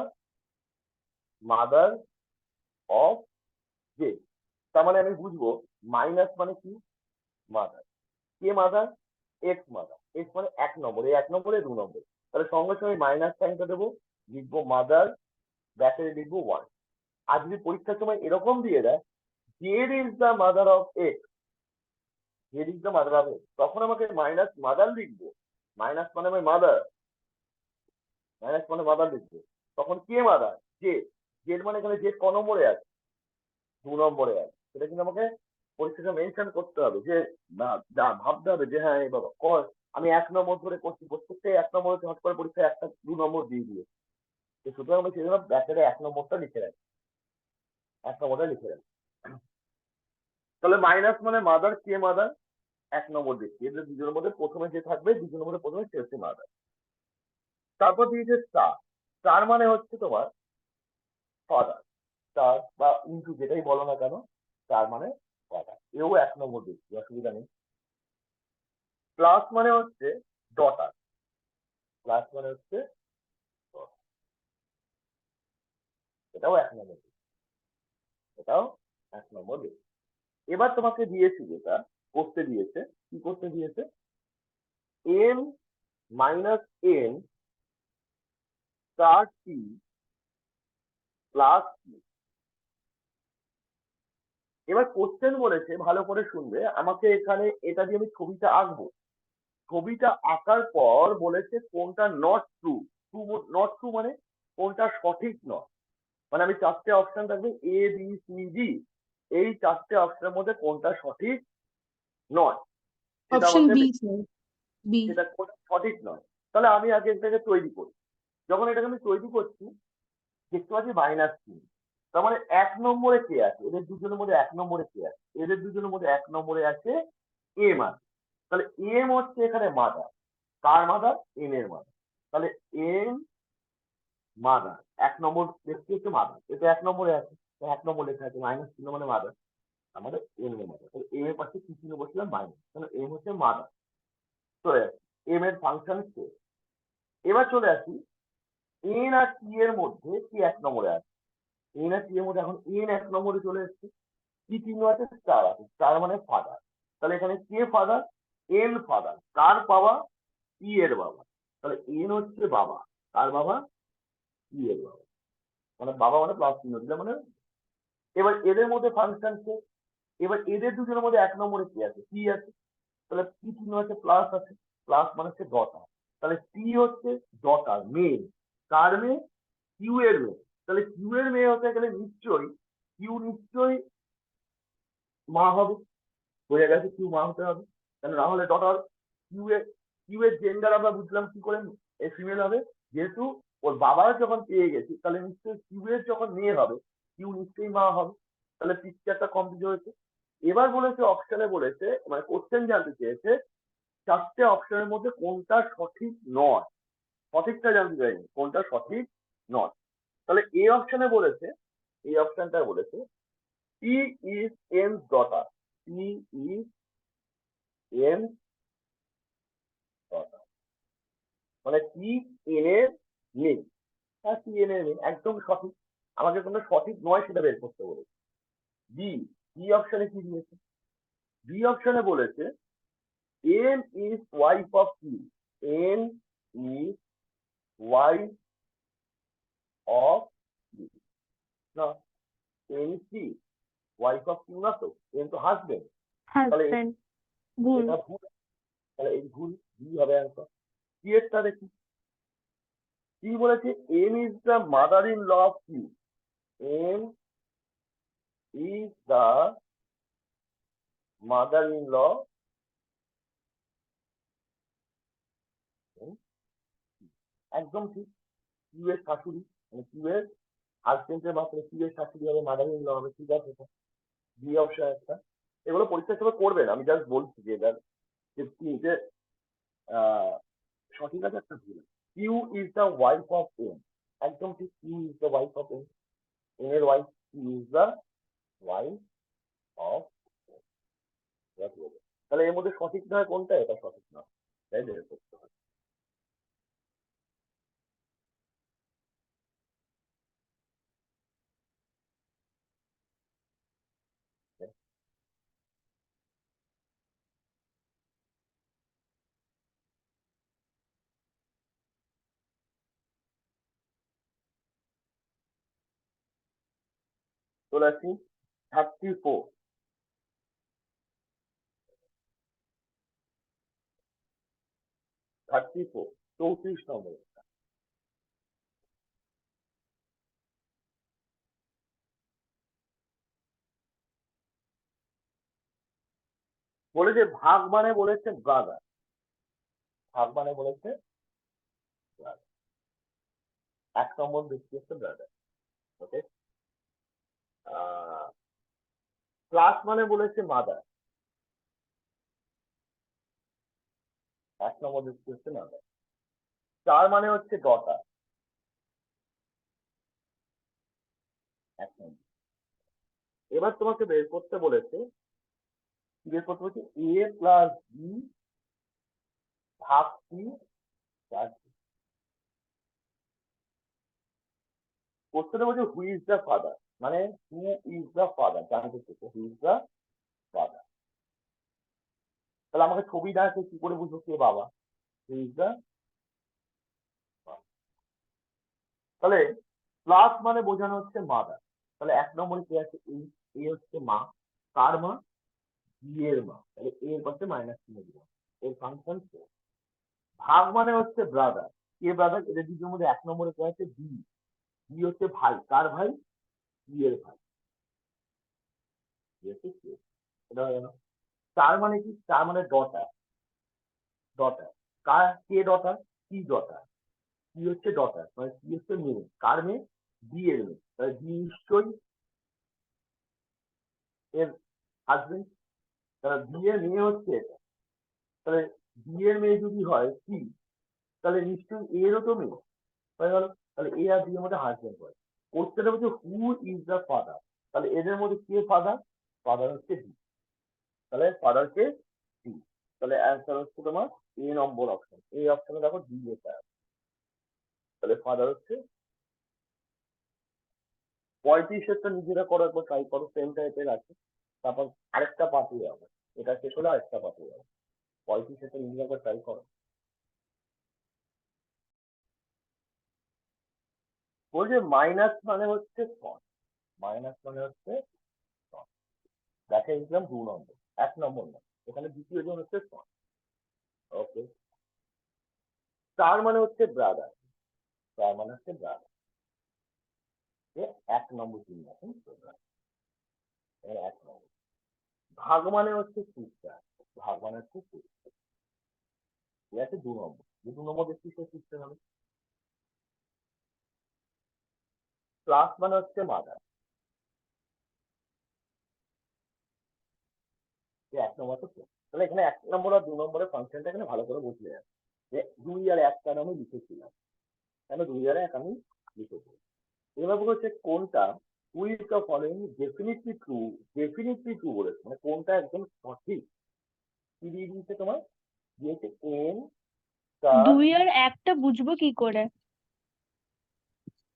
mother of Z. তার মানে আমি বুঝবো মাইনাস মানে কি মাদার। কে মাদার? X mother. এক্স মানে 1 নম্বর, এই 1 নম্বরে 2 নম্বর, তাহলে সঙ্গে সঙ্গে মাইনাস সাইনটা দেবো, লিখবো মাদার, ব্র্যাকেটে লিখবো 1। আর যদি পরীক্ষার সময় এরকম দিয়ে দেয় Z is the mother of x, Z is the mother of x, তখন আমাকে মাইনাস মাদার লিখবো। মাইনাস মানে আমি মাদার, মাইনাস মানে মাদার লিখবো। তখন কে মাদার? জেড। জেড মানে এখানে জেড ক নম্বরে আছে? 2 নম্বরে আছে। সেটা কিন্তু আমাকে পরীক্ষাটা মেনশন করতে হবে, যে যা ভাবতে হবে যে হ্যাঁ এই বাবা আমি 1 নম্বর ধরে করছি, প্রত্যেকটাই 1 নম্বরে হট করে পরীক্ষায় 1টা 2 নম্বর দিয়ে দিয়ে, তো সুতরাং আমি সেজন্য ব্র্যাকেটে 1 নম্বরটা লিখে রাখি, 1 নম্বরটা লিখে রাখি। তাহলে মাইনাস মানে মাদার, কে মাদার? 1 নম্বর দিচ্ছি, এদের দুজনের মধ্যে প্রথমে যে থাকবে, দুজনের মধ্যে প্রথমে সে হচ্ছে মাদার। তারপর দিয়েছে স্টার। স্টার মানে হচ্ছে তোমার ফাদার। স্টার বা ইন্টু যেটাই বলো না কেন, স্টার মানে ফাদার, এও 1 নম্বর দিচ্ছি, অসুবিধা নেই। প্লাস মানে হচ্ছে ডটার। প্লাস মানে হচ্ছে daughter, এটাও 1 নম্বর দিচ্ছি, এটাও 1 নম্বর দিচ্ছি। এবার তোমাকে দিয়েছি যেটা করতে দিয়েছে, কি করতে দিয়েছে? এম মাইনাস এন স্টার টি প্লাস টি। এবার কোশ্চেন বলেছে, ভালো করে শুনবে, আমাকে এখানে এটা দিয়ে আমি ছবিটা আঁকবো। ছবিটা আঁকার পর বলেছে কোনটা not true. True, not true মানে কোনটা সঠিক নয়। মানে আমি 4টে অপশন থাকবে এ বি সি ডি, এই 4টে অপশনের মধ্যে কোনটা সঠিক নয় সেটা অপশন আমাকে বি স্যার, বি। সেটা কোনটা সঠিক নয়। তাহলে আমি আগে এটাকে তৈরি করি। যখন এটাকে আমি তৈরি করছি দেখতে পাচ্ছি মাইনাস চিহ্ন, তার মানে 1 নম্বরে কে আছে? এদের দুজনের মধ্যে 1 নম্বরে কে আছে? এদের দুজনের মধ্যে 1 নম্বরে আছে এম আছে। তাহলে এম হচ্ছে এখানে মাদার। কার মাদার? এম এর মাদার। তাহলে এম মাদার, 1 নম্বর ব্যক্তি হচ্ছে মাদার, এটা 1 নম্বরে আছে, 1 নম্বর লেখা আছে, মাইনাস চিহ্ন মানে মাদার, আমাদের এম এর মাদার, তাহলে এম এর পাশে কি চিহ্ন বসলাম, মাইনাস, তাহলে এম হচ্ছে মাদার। চলে আসি এম এর ফাংশন কে। এবার চলে আসি এন আর টি এর মধ্যে কি 1 নম্বরে আছে, এন আর টি এর মধ্যে এখন এন 1 নম্বরে চলে এসছে, কি চিহ্ন আছে, স্টার আছে, স্টার মানে ফাদার, তাহলে এখানে কে ফাদার, এন ফাদার, কার বাবা, টি এর বাবা, তাহলে এন হচ্ছে বাবা, কার বাবা, টি এর বাবা, মানে বাবা মানে প্লাস চিহ্ন দিলে মানে। এবার এদের মধ্যে ফাংশন কে, এবার এদের দুজনের মধ্যে 1 নম্বরে কি আছে, টি আছে, তাহলে কি চিহ্ন আছে, প্লাস আছে, প্লাস মানে হচ্ছে ডটার, তাহলে টি হচ্ছে ডটার, মেয়ে, কার মেয়ে, কিউ এর মেয়ে, তাহলে কিউ এর মেয়ে হতে গেলে নিশ্চয়ই কিউ নিশ্চয়ই মা হবে, বোঝা গেছে কিউ মা হতে হবে, কেন না হলে ডটার, কিউ এর জেন্ডার আমরা বুঝলাম কি করে, ফিমেল হবে, যেহেতু ওর বাবা যখন পেয়ে গেছি তাহলে নিশ্চয়ই কিউ এর যখন মেয়ে হবে কিউ নিশ্চয়ই মা হবে, তাহলে পিকচারটা কমপ্লিট হয়েছে। এবার বলেছে অপশনে বলেছে, মানে কোশ্চেন জানতে চেয়েছে 4টে অপশনের মধ্যে কোনটা সঠিক নয়, সঠিকটা জানতে চাইনি, কোনটা সঠিক নয়, তাহলে এই অপশনে বলেছে, এই অপশনটা বলেছে T is N daughter, T is N daughter, মানে টি এন এর মেয়ে, হ্যাঁ টি এন এর মেয়ে, একদম সঠিক, আমাকে কোনটা সঠিক নয় সেটা বের করতে বলেছে। বি, বি অপশনে কি দিয়েছে, বি অপশনে বলেছে এন ইজ ওয়াইফ অফ কি, এন ইজ ওয়াইফ অফ কি, না এন কি ওয়াইফ অফ কিউ না, তো এন তো হাজবেন্ড, তাহলে হাজবেন্ড, ভুল। এটা ভুল, তাহলে এই ভুল, বি হবে অ্যান্সার। কি এরটা দেখি, কি বলেছে, N is the mother in law of Q, N is the mother in law, একদম ঠিক, কিউ এর শাশুড়ি, মানে কিউ এর হাজবেন্ডের মাত্র কিউ এর শাশুড়ি হবে, মাদার ইন ল হবে, ঠিক আছে, বি অপশন একটা। এগুলো পরীক্ষার সময় করবেন, আমি জাস্ট বলছি যে এটার যে সঠিক আছে একটা ভুল, Q is the wife of N, একদম ঠিক, Q is the wife of N, N এর wife, Q is the wife of, তাহলে এর মধ্যে সঠিক নয় কোনটা, এটা সঠিক নয়, তাই বের করতে হবে। চলে আসি 34, 34, 34 নম্বর, বলেছে ভাগ মানে বলেছে ব্রাদার, ভাগ মানে বলেছে ব্রাদার, 1 নম্বর ব্যক্তি হচ্ছে ব্রাদার, ওকে। প্লাস মানে বলেছে মাদার, 1 নম্বর ব্যক্তি হচ্ছে মাদার, স্টার মানে হচ্ছে ডটার, 1 নম্বর। এবার তোমাকে বের করতে বলেছে, বের করতে বলেছে এ প্লাস বি ভাগ সি প্লাস ডি। কোশ্চেনে বলছে হু ইজ দ্য ফাদার, মানে হু ইজ দ্য ফাদার জানতে চেয়েছে, হু ইজ দ্য ফাদার, তাহলে আমাকে ছবি দেখাচ্ছে কি করে বুঝবো কে বাবা, হু ইজ দ্য, তাহলে প্লাস মানে বোঝানো হচ্ছে মাদার, তাহলে 1 নম্বরে কি আছে, এই, এ হচ্ছে মা, কার মা, বি এর মা, তাহলে এ এর পাশে মাইনাস চিহ্ন দিলাম, এর ফাংশন কে। ভাগ মানে হচ্ছে ব্রাদার, কে ব্রাদার, এদের দুটোর মধ্যে 1 নম্বরে কে আছে, বি, বি হচ্ছে ভাই, কার ভাই, বি এর ভাই, বি হচ্ছে কে, এটা হয়ে গেল। স্টার মানে কি, স্টার মানে ডটার, ডটার, কার, কে ডটার, কি ডটার, কি হচ্ছে ডটার, মানে কি হচ্ছে মেয়ে, কার মেয়ে, বি এর মেয়ে, তাহলে বি নিশ্চয়ই এর হাজবেন্ড, তাহলে বি এর মেয়ে হচ্ছে এটা, তাহলে বি এর মেয়ে যদি হয় কি, তাহলে নিশ্চয়ই এরও তো মেয়ে হয়ে গেল, তাহলে এ আর বি এর মধ্যে হাজবেন্ড ওয়াইফ। কোশ্চেনটা হচ্ছে হু ইজ দ্য ফাদার, তাহলে এদের মধ্যে কে ফাদার? ফাদার হচ্ছে বি, তাহলে ফাদার কে বি, তাহলে অ্যান্সার হচ্ছে তোমার এ নম্বর অপশন। এই অপশনে দেখো ডি লেখা আছে, তাহলে ফাদার হচ্ছে। 35-এরটা নিজেরা করো, একবার ট্রাই করো, সেম টাইপের আছে। তারপর আরেকটা পার্ট হয়ে যাবে, এটা শেষ হলে আরেকটা পার্ট হয়ে যাবে। 35-এরটা নিজেরা একবার ট্রাই করো। বলছে মাইনাস মানে হচ্ছে সন, মাইনাস মানে হচ্ছে সন। দেখে দিলাম 2 নম্বর, 1 নম্বর না, এখানে দ্বিতীয় জন হচ্ছে সন। ওকে, স্টার মানে হচ্ছে ব্রাদার, স্টার মানে হচ্ছে ব্রাদার, 1 নম্বর 3 এখন 1 নম্বর। ভাগ মানে হচ্ছে সিস্টার, ভাগ মানে হচ্ছে সিস্টার, ঠিক আছে 2 নম্বর। 2 নম্বর দেখছি সিস্টার হবে। প্লাস মানে হচ্ছে মাদার, 1 নম্বর তো। তাহলে এখানে 1 নম্বর আর 2 নম্বরের ফাংশনটা এখানে ভালো করে বুঝলে যাবে যে 2 আর 1 কেন আমি লিখেছিলাম, কেন 2 আর 1 আমি লিখেছি। এবার হচ্ছে কোনটা with the following definitely true, definitely true বলেছে, মানে কোনটা একদম সঠিক। কি দিয়ে দিয়েছে তোমার, দিয়েছে এন স্টার। 2 আর 1টা বুঝবো কি করে?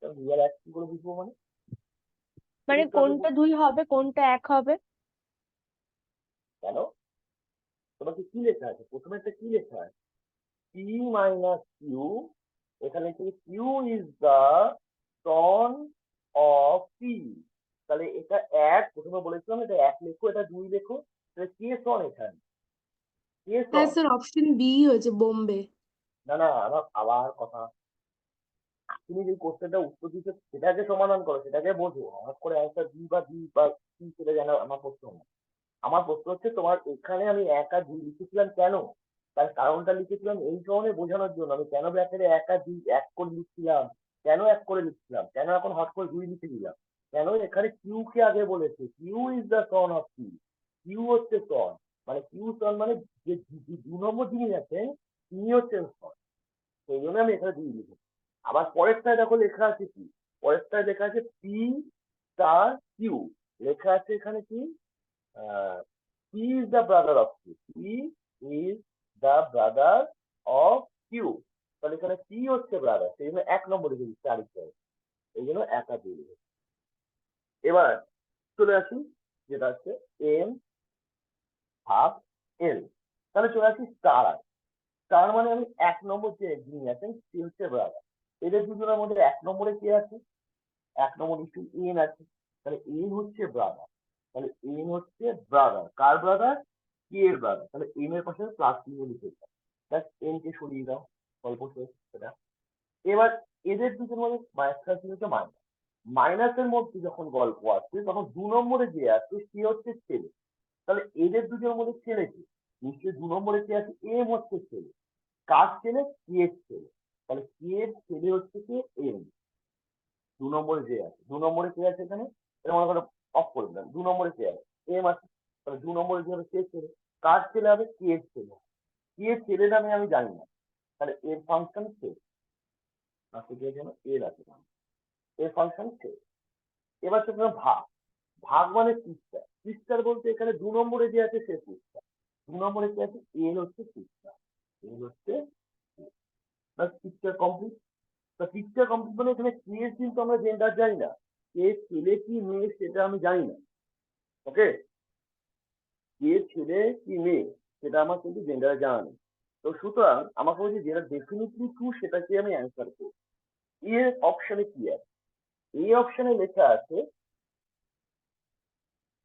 2 আর 1 কি করে বুঝবো মানে? মানে কোনটা 2 হবে কোনটা 1 হবে? কেন, তোমাকে কি লেখা আছে প্রথমে, একটা কি লেখা আছে, পি মাইনাস কিউ, এখানে Q is the son of P, তাহলে এটা 1, প্রথমে বলেছিলাম এটা 1 লেখো, এটা 2 লেখো, তাহলে কে সন এখানে, কে হ্যাঁ সন? স্যার, অপশন বি হয়েছে, বোম্বে। না না, আমার আবার কথা, তুমি যে কোশ্চেনটা উত্তর দিতে সেটাকে সমাধান করো, সেটাকে বোঝো, আমার করে অ্যান্সার বি বা বি বা সি সেটা জানা আমার প্রশ্ন না। আমার প্রশ্ন হচ্ছে তোমার এখানে আমি 1 আর 2 লিখেছিলাম কেন, তার কারণটা লিখেছিলাম এই কারণে বোঝানোর জন্য, আমি কেন ব্র্যাকেটে 1 আর 2 1 করে লিখছিলাম, কেন 1 করে লিখছিলাম, কেন এখন হট করে 2 লিখে দিলাম, কেন এখানে কিউ কে আগে বলেছে, Q is the son of P, Q হচ্ছে সন, মানে কিউ সন মানে যে 2 নম্বর যিনি আছেন তিনি হচ্ছেন সন, সেই জন্য আমি এখানে 2 লিখেছি। আবার পরেরটায় দেখো লেখা আছে কি, পরেরটায় লেখা আছে পি স্টার কিউ, লেখা আছে এখানে কি, P is the brother of Q. P is the brother of Q. তাহলে এখানে P হচ্ছে ব্রাদার, সেই জন্য 1 নম্বর লিখে দিচ্ছে আরেক জায়গায়, এই জন্য 1 আর 2 লিখেছি। এবার চলে আসি যেটা হচ্ছে এম ভাগ এল, তাহলে চলে আসি স্টার আর। স্টার মানে আমি 1 নম্বর যে যিনি আছেন সে হচ্ছে ব্রাদার, এদের দুজনের মধ্যে 1 নম্বরে কে আছে, 1 নম্বর নিশ্চয়ই এন আছে, তাহলে এন হচ্ছে ব্রাদার, তাহলে এন হচ্ছে ব্রাদার, কার ব্রাদার, কে এর ব্রাদার, তাহলে এন এর পাশে প্লাস চিহ্ন লিখে দাও, ব্যাস এন কে সরিয়ে দাও, গল্প শেষ সেটা। এবার এদের দুটোর মধ্যে মাইনাস চিহ্নটা মাইনাস, মাইনাসের মধ্যে যখন গল্প আসছে তখন 2 নম্বরে যে আছে সে হচ্ছে ছেলে, তাহলে এদের দুটোর মধ্যে ছেলে কে, নিশ্চয়ই 2 নম্বরে কে আছে, এম হচ্ছে ছেলে, কার ছেলে, কে এর ছেলে, তাহলে কে এর ছেলে হচ্ছে কে, এম। 2 নম্বরে যে আছে, 2 নম্বরে কে আছে এখানে, এটা মনে করো অফ করে দিলাম, 2 নম্বরে কে আছে, এম আছে, তাহলে 2 নম্বরে যে হবে কে ছেলে, কার ছেলে হবে, কে এর ছেলে, কে এর ছেলে নামে আমি জানি না, তাহলে এর ফাংশন কে, আছে কে যেন এর আছে, এর ফাংশন কে। এবার সেখানে ভাগ, ভাগ মানে সিস্টার, সিস্টার বলতে এখানে 2 নম্বরে যে আছে সে সিস্টার, 2 নম্বরে কে আছে, এর হচ্ছে সিস্টার, এর হচ্ছে সিস্টার কমপ্লিট। তা পিকচার কমপ্লিট মানে এখানে কে কিন্তু আমরা জেন্ডার জানি না, কে ছেলে কি মেয়ে সেটা আমি জানি না, ওকে, কে ছেলে কি মেয়ে সেটা আমার কিন্তু জেন্ডার জানা নেই। তো সুতরাং আমাকে বলছে যেটা ডেফিনেটলি ট্রু সেটাকে আমি অ্যান্সার করব। এর অপশনে কি আছে, এই অপশনে লেখা আছে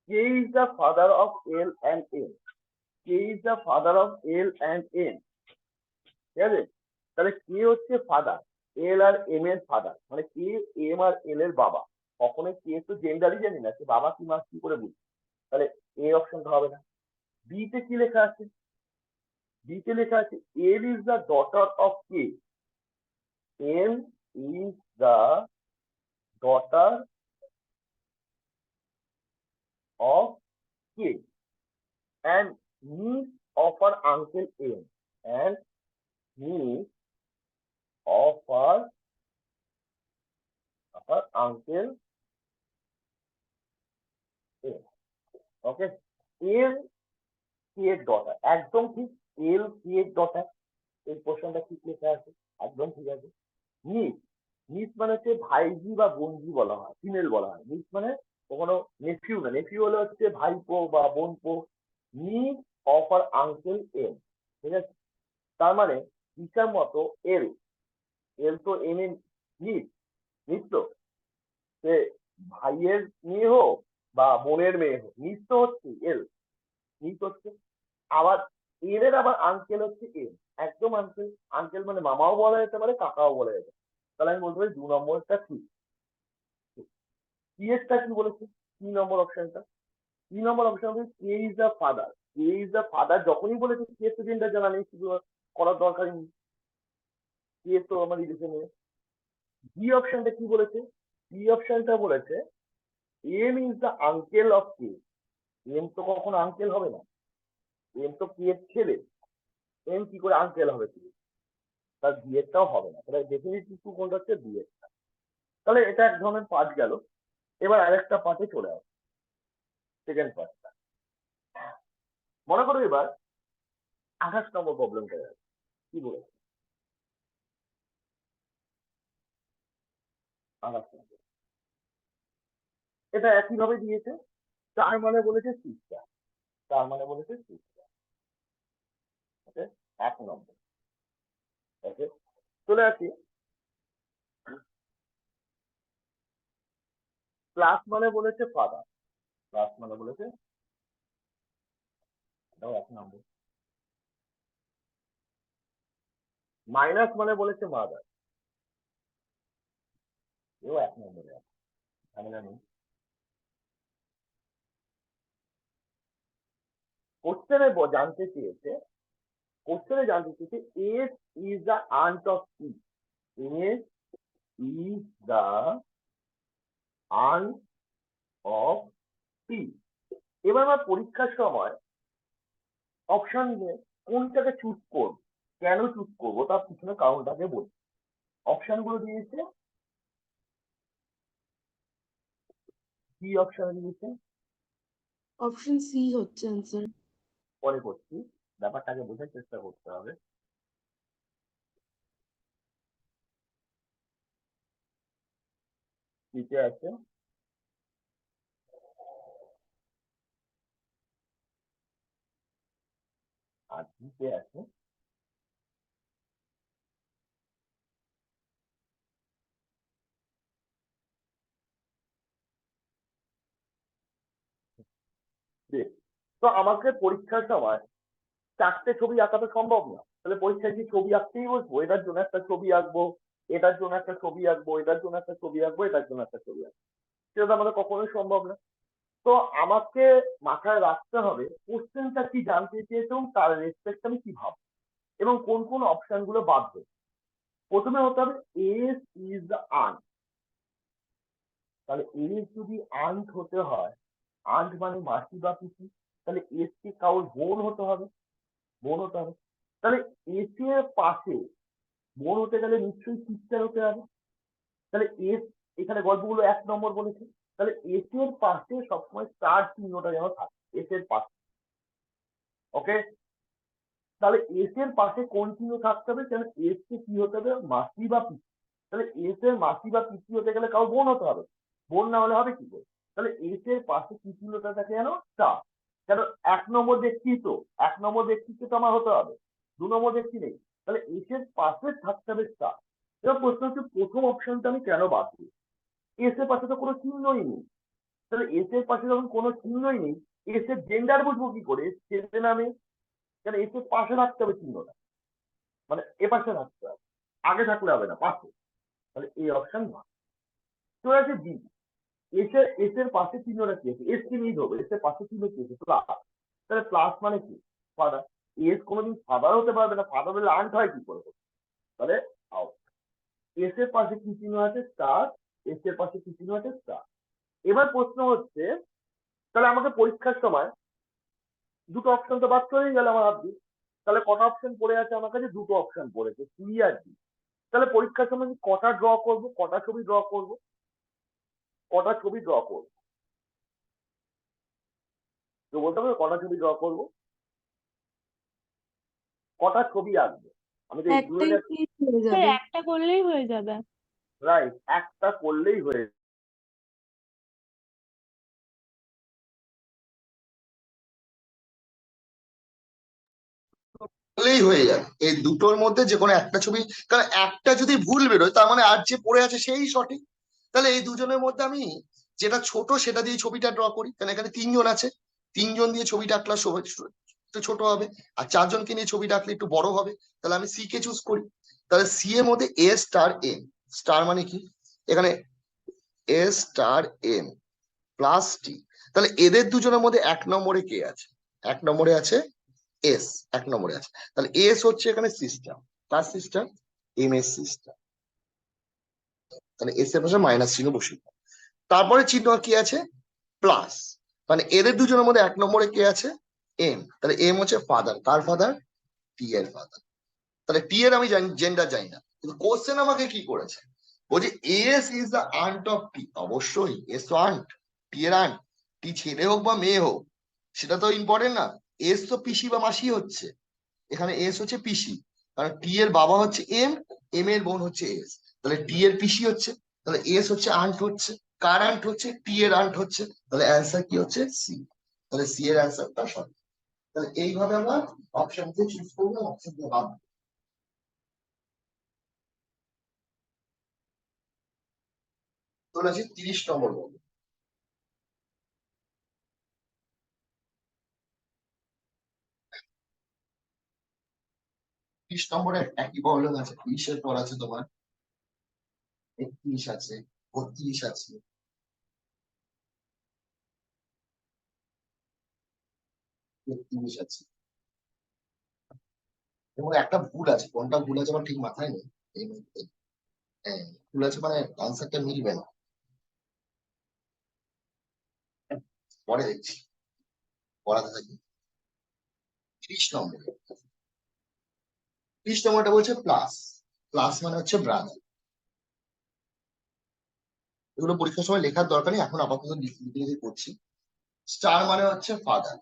K is the father of L and N, K is the father of L and N, ঠিক আছে, তাহলে কে হচ্ছে ফাদার, এল আর এম এর ফাদার, মানে কে এম আর এল এর বাবা, কখনোই কে তো জেন্ডারই জানি না, সে বাবা কি মা কি করে বুঝি, তাহলে এ অপশনটা হবে না। বি তে কি লেখা আছে, বি তে লেখা আছে এল is the daughter of K, L is the daughter of K and niece of her uncle M, and niece of her uncle M. Okay, L কি এর ডটার, একদম ঠিক। এল কি এর ডটার, এই পোর্শনটা ঠিক লেখা আছে, একদম ঠিক আছে। নিস, নিস মানে হচ্ছে ভাইজি বা বোনজি বলা হয়, ফিমেল বলা হয়। নিস মানে কখনো নেফিউ না, নেফিউ হলে হচ্ছে ভাইপো বা বোনপো। নিস অফ আর আঙ্কেল এম, ঠিক আছে। তার মানে নিসার মতো এল, এল তো এম এ নিস, নিস তো সে ভাইয়ের মেয়ে হোক বা বোনের মেয়ে হোক, নিস তো হচ্ছে এল, নিস হচ্ছে। আবার এর এর আবার আঙ্কেল হচ্ছে এম, একদম আঙ্কেল। আঙ্কেল মানে মামাও বলা যেতে পারে, কাকাও বলা যেতে পারে। তাহলে আমি বলতে পারি 2 নম্বরটা ঠিক। টা কি বলেছে? 3 নম্বর অপশনটা, 3 নম্বর অপশন হচ্ছে K is the father. K is the father যখনই বলেছে কে তো জেন্ডার জানা নেই, শুধু করার দরকারই নেই, কে তো আমার রিলেশনে। বি অপশনটা কি বলেছে? বি অপশনটা বলেছে M is the uncle of K. M তো কখনো আঙ্কেল হবে না, এম তো কে এর ছেলে, এম কি করে আঙ্কেল হবে কি? তার বিয়েরটাও হবে না। তাহলে ডেফিনেটলি টু কোনটা হচ্ছে বিয়ের। তাহলে এটা এক ধরনের পার্ট গেল। এবার আরেকটা পার্টে চলে আসো, সেকেন্ড পার্টটা। মনে করো এবার 28 নম্বর প্রবলেমটা আছে, কি বলেছে? 28 নম্বর, এটা একইভাবে দিয়েছে। তার মানে বলেছে সিস্টার, তার মানে বলেছে সিস্টার। ওকে, 1 নম্বর। ওকে, চলে আসি। প্লাস মানে বলেছে ফাদার, প্লাস মানে বলেছে, এটাও 1 নম্বর। মাইনাস মানে বলেছে মাদার, এও 1 নম্বরে আছে, ঝামেলা নেই। কোশ্চেনে জানতে চেয়েছে, কোশ্চেনে জানতে চেয়েছে S is the aunt of P, S is the aunt of P. এবার আমার পরীক্ষার সময় অপশন দিয়ে কোনটাকে চুজ করব, কেন চুজ করবো তার পিছনে কারণটাকে বলি। অপশন গুলো দিয়েছে, কি অপশন দিয়েছে? অপশন সি হচ্ছে অ্যান্সার। পরে করছি, ব্যাপারটাকে বোঝার চেষ্টা করতে হবে। নিচে আছে আর নিচে আছে যে। তো আমাকে পরীক্ষার সময় 4টে ছবি আঁকা তো সম্ভব না। তাহলে পরীক্ষায় কি ছবি আঁকতেই বসবো? এটার জন্য একটা ছবি আঁকবো, এটার জন্য একটা ছবি আঁকবো, এটার জন্য একটা ছবি আঁকবো, এটার জন্য একটা ছবি আঁকবো, সেটা তো আমাদের কখনোই সম্ভব না। তো আমাকে মাথায় রাখতে হবে কোশ্চেনটা কি জানতে চেয়েছে এবং তার রেসপেক্ট আমি কি ভাববো এবং কোন কোন অপশন গুলো বাদ দেবো। প্রথমে হতে হবে এস ইজ দ্য আন্ট। তাহলে এস যদি আন্ট হতে হয়, আন্ট মানে মাসি বা পিসি, তাহলে এস কে কাউর বোন হতে হবে, বোন হতে হবে। তাহলে এস এর পাশে বোন হতে গেলে নিশ্চয়ই সিস্টার হতে হবে। তাহলে এস, এখানে গল্পগুলো 1 নম্বর বলেছে, তাহলে এস এর পাশে সবসময় স্টার চিহ্নটা যেন থাকে, এস এর পাশে। ওকে, তাহলে এস এর পাশে কোন চিহ্ন থাকতে হবে? কেন এস কে কি হতে হবে? মাসি বা পিসি। তাহলে এস এর মাসি বা পিসি হতে গেলে কারো বোন হতে হবে, বোন না হলে হবে কি করে? তাহলে এস এর পাশে কি চিহ্নটা থাকে যেন? স্টার। কেন 1 নম্বর ব্যক্তি তো, 1 নম্বর ব্যক্তিকে তো আমার হতে হবে, 2 নম্বর ব্যক্তি নেই। তাহলে এস এর পাশে থাকতে হবে স্টার। এবার প্রশ্ন হচ্ছে প্রথম অপশনটা আমি কেন বাদ দিই? এস এর পাশে তো কোনো চিহ্নই নেই। তাহলে এস এর পাশে যখন কোনো চিহ্নই নেই, এস এর জেন্ডার বুঝবো কি করে? ছেলে না মেয়ে? কেন এস এর পাশে রাখতে হবে চিহ্নটা, মানে এ পাশে রাখতে হবে, আগে থাকলে হবে না, পাশে। তাহলে এই অপশন না। চলে আছে বি, এস এর পাশে চিহ্নটা কি আছে? এস কে নিয়ে ধরবো, এস এর পাশে চিহ্ন কি আছে? প্লাস। তাহলে প্লাস মানে কি? ফাদার। এস কোনোদিন ফাদার হতে পারবে না, ফাদার হলে আন্ট হয় কি করে? তাহলে আউট। এস এর পাশে কি চিহ্ন আছে? স্টার। এস এর পাশে কি চিহ্ন আছে? স্টার। এবার প্রশ্ন হচ্ছে, তাহলে আমাকে পরীক্ষার সময় দুটো অপশন তো বাদ চলেই গেল আমার হাত দিয়ে। তাহলে কটা অপশন পড়ে আছে আমার কাছে? দুটো অপশন পড়েছে, সি আর ডি। তাহলে পরীক্ষার সময় কটা ড্র করব, কটা ছবি ড্র করব? কটা ছবি ড্র করবো, তো বলতে হবে কটা ছবি ড্র করবো, কটা ছবি আঁকবো। আমি তো এই একটাই প্লেট হয়ে স্যার যাবে। একটা করলেই হয়ে যাবে। রাইট, একটা করলেই হয়ে হলেই হয়ে যাবে, এই দুটোর মধ্যে যে কোনো একটা ছবি। কারণ একটা যদি ভুল বেরোয় তার মানে আর যে পড়ে আছে সেই সঠিক। তাহলে এই দুজনের মধ্যে আমি যেটা ছোট সেটা দিয়ে ছবিটা ড্র করি, কারণ এখানে তিনজন আছে, তিনজন দিয়ে ছবিটা আঁকলে একটু ছোট হবে, আর চারজনকে নিয়ে ছবিটা আঁকলে একটু বড় হবে। তাহলে আমি সি কে চুজ করি। তাহলে সি এর মধ্যে এ স্টার এম, স্টার মানে কি, এখানে এ স্টার এম প্লাস টি। তাহলে এদের দুজনের মধ্যে এক নম্বরে কে আছে, এক নম্বরে আছে এস, এক নম্বরে আছে। তাহলে এস হচ্ছে এখানে সিস্টেম, কার সিস্টেম, এম এস সিস্টেম। তাহলে এস এর পাশে মাইনাস চিহ্ন বসিয়ে দাও। তারপরে চিহ্ন কি আছে, প্লাস, মানে এদের দুজনের মধ্যে এক নম্বরে কে আছে, এম। তাহলে এম হচ্ছে ফাদার, কার ফাদার, টি এর ফাদার। তাহলে টি এর আমি জেন্ডার জানি না, কিন্তু কোশ্চেন আমাকে কি করেছে, বলছে S is the aunt of T. অবশ্যই এস তো আন্ট, টি এর আন্ট। টি ছেলে হোক বা মেয়ে হোক সেটা তো ইম্পর্টেন্ট না, এস তো পিসি বা মাসি হচ্ছে, এখানে এস হচ্ছে পিসি, কারণ টি এর বাবা হচ্ছে এম, এম এর বোন হচ্ছে এস। তাহলে টি এর পিসি হচ্ছে, তাহলে এস হচ্ছে আন্ট হচ্ছে, কার আন্ট হচ্ছে, টি এর আন্ট হচ্ছে। তাহলে অ্যান্সার কি হচ্ছে, সি। তাহলে সি এর অ্যান্সারটা সঠিক। তাহলে এইভাবে আমরা অপশন কে চুজ করবো, অপশন কে বাদ দেবো। চলে আসি 30 নম্বর বলবো। 30 নম্বরে একই প্রবলেম আছে, 30 এর পর আছে তোমার 31 আছে, 32 আছে, 33 আছে, এবং একটা ভুল আছে, কোনটা ভুল আছে আমার ঠিক মাথায় নেই এই মুহূর্তে। হ্যাঁ, ভুল আছে মানে আনসারটা মিলবে না, পরে দেখছি, পড়াতে থাকি। 30 নম্বর, 30 নম্বরটা বলছে প্লাস, প্লাস মানে হচ্ছে ব্রাদার। এগুলো পরীক্ষার সময় লেখার দরকার নেই, এখন আপাতত লিখে লিখে করছি। স্টার মানে হচ্ছে ফাদার,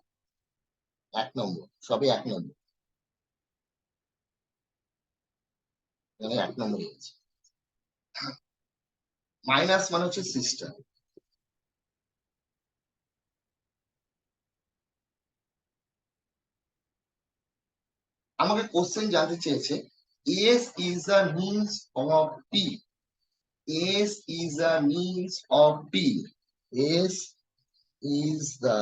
এক নম্বর, সবই এক নম্বর, এখানে এক নম্বরই আছে। মাইনাস মানে হচ্ছে সিস্টার। আমাকে কোশ্চেন জানতে চেয়েছে, S is a means of P, S is a means of P, S is the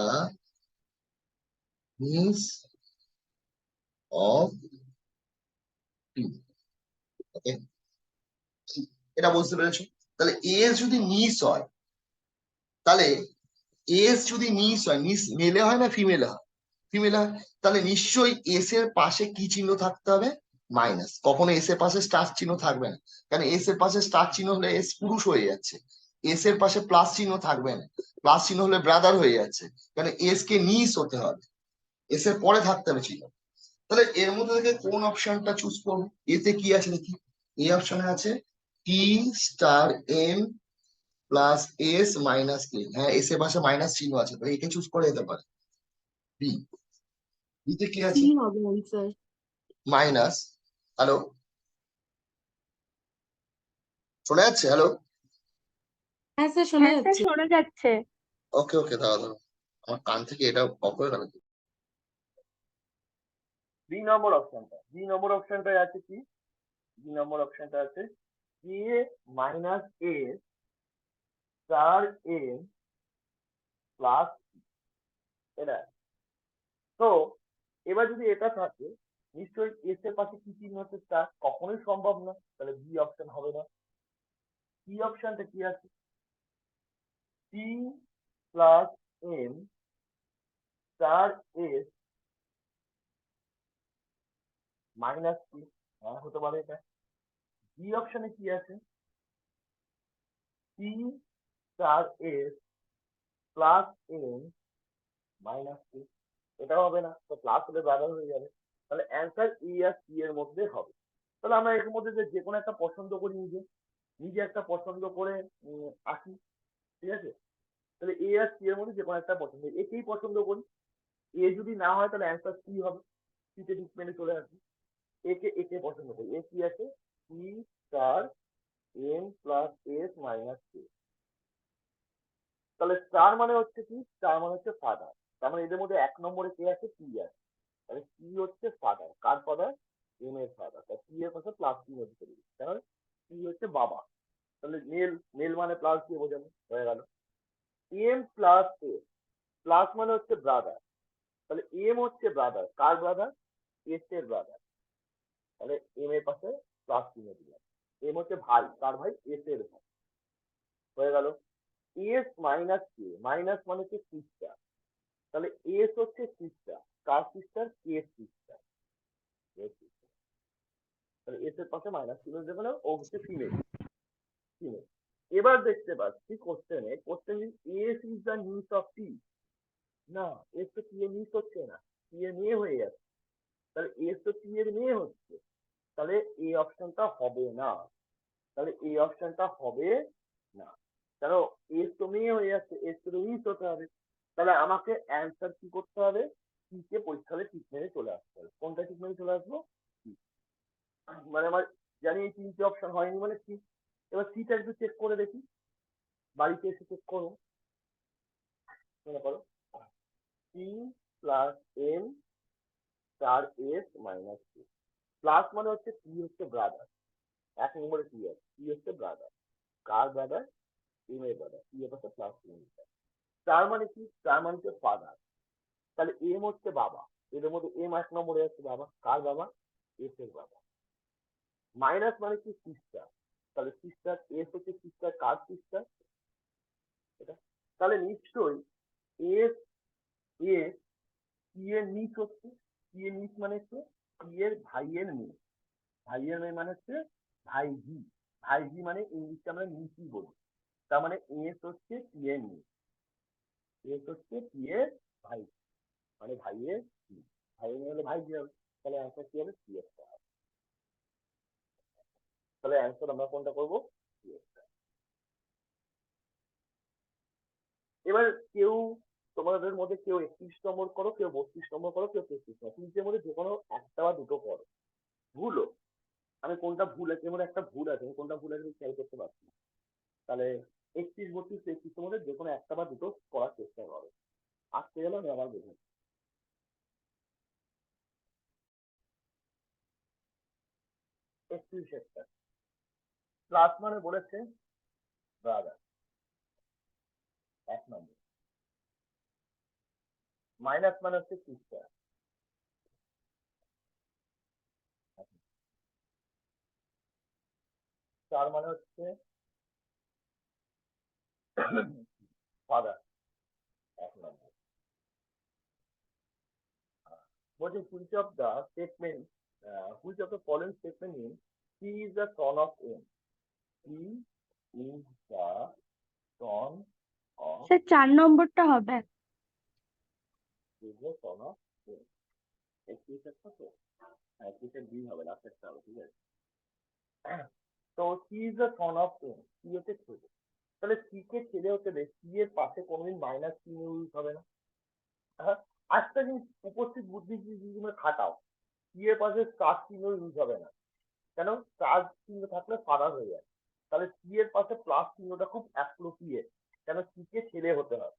means of P. Okay, এটা বুঝতে পেরেছো। তাহলে এস যদি মিস হয়, তাহলে এস যদি মিস হয়, মিস মেলে হয় না ফিমেলে হয়, ফিমেলে হয়, তাহলে নিশ্চয়ই এস এর পাশে কি চিহ্ন থাকতে হবে, মাইনাস। কখনো এস এর পাশে স্টার চিহ্ন থাকবে না, কারণ এস এর পাশে স্টার চিহ্ন হলে এস পুরুষ হয়ে যাচ্ছে। এস এর পাশে প্লাস চিহ্ন থাকবে না, প্লাস চিহ্ন হলে ব্রাদার হয়ে যাচ্ছে, কারণ এস কে নিস হতে হবে, এস এর পরে থাকতে হবে চিহ্ন। তাহলে এর মধ্যে থেকে কোন অপশনটা চুজ করবো, এতে কি আছে দেখি, এই অপশনে আছে T star M plus S minus K. হ্যাঁ, এস এর পাশে মাইনাস চিহ্ন আছে, তাহলে একে চুজ করে যেতে পারে। বি, বিতে কি সি আছে, হবে অ্যান্সার। মাইনাস, হ্যালো শোনা যাচ্ছে, হ্যালো, হ্যাঁ স্যার, শোনা হ্যাঁ স্যার যাচ্ছে। শোনা যাচ্ছে। ওকে ওকে, দাঁড়া দাঁড়া, আমার কান থেকে এটা অফ হয়ে গেল। বি নম্বর অপশনটা, বি নম্বর অপশনটা আছে কি, বি নম্বর অপশনটা আছে কে মাইনাস এ স্টার এম প্লাস, এটা। তো এবার যদি এটা থাকে, নিশ্চয়ই এস এর পাশে কি চিহ্ন হচ্ছে, স্টার, কখনোই সম্ভব না, তাহলে বি অপশন হবে না। সি অপশনটা কি আছে, C plus M star S minus C, হ্যাঁ হতে পারে এটা। ডি অপশনে কি আছে, C star S plus M minus C, এটাও হবে না, তো প্লাস হলে ব্রাদার হয়ে যাবে। তাহলে অ্যান্সার ই আর সি এর মধ্যে হবে। তাহলে আমরা এর মধ্যে যে কোনো একটা পছন্দ করি, নিজে নিজে একটা পছন্দ করে আসি, ঠিক আছে? তাহলে এ আর সি এর মধ্যে যে কোনো একটা পছন্দ, একেই পছন্দ করি। এ যদি না হয় তাহলে অ্যান্সার সি হবে, সিতে ঠিক মেনে চলে আসবে। একে পছন্দ করি। এ কি আছে? C star M plus S minus K. তাহলে স্টার মানে হচ্ছে কি? স্টার মানে হচ্ছে ফাদার। তার মানে এদের মধ্যে 1 নম্বরে কে আছে? পি আছে। তাহলে পি হচ্ছে ফাদার। কার ফাদার? এম এর ফাদার। তাহলে পি এর পাশে প্লাস পি মধ্যে চলে যাবে। তাহলে পি হচ্ছে বাবা। তাহলে মেল, মেল মানে প্লাস দিয়ে বোঝানো হয়ে গেল। এম প্লাস এস, প্লাস মানে হচ্ছে ব্রাদার। তাহলে এম হচ্ছে ব্রাদার। কার ব্রাদার? এস এর ব্রাদার। তাহলে এম এর পাশে প্লাস চিহ্ন দিলাম। এম হচ্ছে ভাই। কার ভাই? এস এর ভাই। হয়ে গেল। এস মাইনাস কে, মাইনাস মানে হচ্ছে সিস্টার। তাহলে এস হচ্ছে সিস্টার। কার সিস্টার? কে সিস্টার। তাহলে এস এর পাশে মাইনাস চিহ্ন দেবে না, ও হচ্ছে ফিমেল। ফিমেল। এবার দেখতে পাচ্ছি কোশ্চেনে, question S is the news of T. না, এস তো টি এর নিউজ হচ্ছে না, টি এর মেয়ে হয়ে যাচ্ছে। তাহলে এস তো টি এর মেয়ে হচ্ছে। তাহলে এই অপশনটা হবে না। তাহলে এই অপশনটা হবে না। কারণ এস তো মেয়ে হয়ে যাচ্ছে, এস তো মিস হতে হবে। তাহলে আমাকে অ্যান্সার কি করতে হবে? সি কে পরীক্ষাতে ঠিক মেরে চলে আসতে হবে। কোনটা ঠিক মেরে চলে আসবো? সি। মানে আমার জানি এই 3টে অপশন হয়নি মানে সি। এবার সিটা একটু চেক করে দেখি, বাড়িতে এসে চেক করো। মনে করো C plus M star S minus C. Plus মানে হচ্ছে পি হচ্ছে ব্রাদার। 1 নম্বরে পি আছে, পি হচ্ছে ব্রাদার। কার ব্রাদার? এম এর ব্রাদার। পি এর পাশে প্লাস চিহ্ন। তার মানে কি? তার মানে হচ্ছে ফাদার। তাহলে এম হচ্ছে বাবা। এদের মধ্যে এম 1 নম্বরে আছে বাবা। কার বাবা? এস এর বাবা। মাইনাস মানে কি? সিস্টার। তাহলে সিস্টার, এস হচ্ছে সিস্টার। কার সিস্টার? এটা। তাহলে নিশ্চয়ই এস, এ পি এর নিচ হচ্ছে। পি এর নিচ মানে হচ্ছে পি এর ভাইয়ের মেয়ে। ভাইয়ের মেয়ে মানে হচ্ছে ভাইজি। ভাইজি মানে ইংলিশে আমরা নিচি বলি। তার মানে এস হচ্ছে পি এর মেয়ে, এস হচ্ছে পি এর ভাই, মানে ভাইয়ের মেয়ে। ভাইয়ের মেয়ে হলে ভাইজি হবে। তাহলে অ্যান্সার কি হবে? সি এর। তাহলে অ্যান্সার আমরা কোনটা করবো? এবার কেউ, তোমাদের মধ্যে কেউ 31 নম্বর করো, কেউ 32 নম্বর করো, কেউ 33 নম্বর, তিনটের মধ্যে যে কোনো একটা বা দুটো করো। ভুলো, আমি কোনটা ভুল আছে, এর মধ্যে একটা ভুল আছে, আমি কোনটা ভুল আছে খেয়াল করতে পারছি না। তাহলে 31, 32, 33 মধ্যে যে কোনো একটা বা দুটো করার চেষ্টা করো। আসতে গেলে আমি আবার বোঝাই। 31 একটা প্লাস মানে বলেছে ব্রাদার, 1 নম্বর। মাইনাস মানে হচ্ছে সিস্টার। চার মানে হচ্ছে father, 1 number. What is which of the statement, which of the following statement means he is the son of M? He is the son of, sir 4 নম্বরটা হবে। is the son of M. একটু একটা তো, হ্যাঁ কিসের B হবে, লাস্টেরটা হবে, ঠিক আছে। তো he is the son of M, কি হচ্ছে ছেলে। তাহলে সি কে ছেলে হতে দেয়, সি এর পাশে কোনোদিন মাইনাস চিহ্ন ইউজ হবে না। হ্যাঁ, আজটা জিনিস উপস্থিত বুদ্ধিজীবী খাটাও, সি এর পাশে স্টার চিহ্ন ইউজ হবে না। কেন? স্টার চিহ্ন থাকলে ফাদার হয়ে যায়। তাহলে সি এর পাশে প্লাস চিহ্নটা খুব অ্যাপ্রোপ্রিয়েট। কেন? সি কে ছেলে হতে হবে,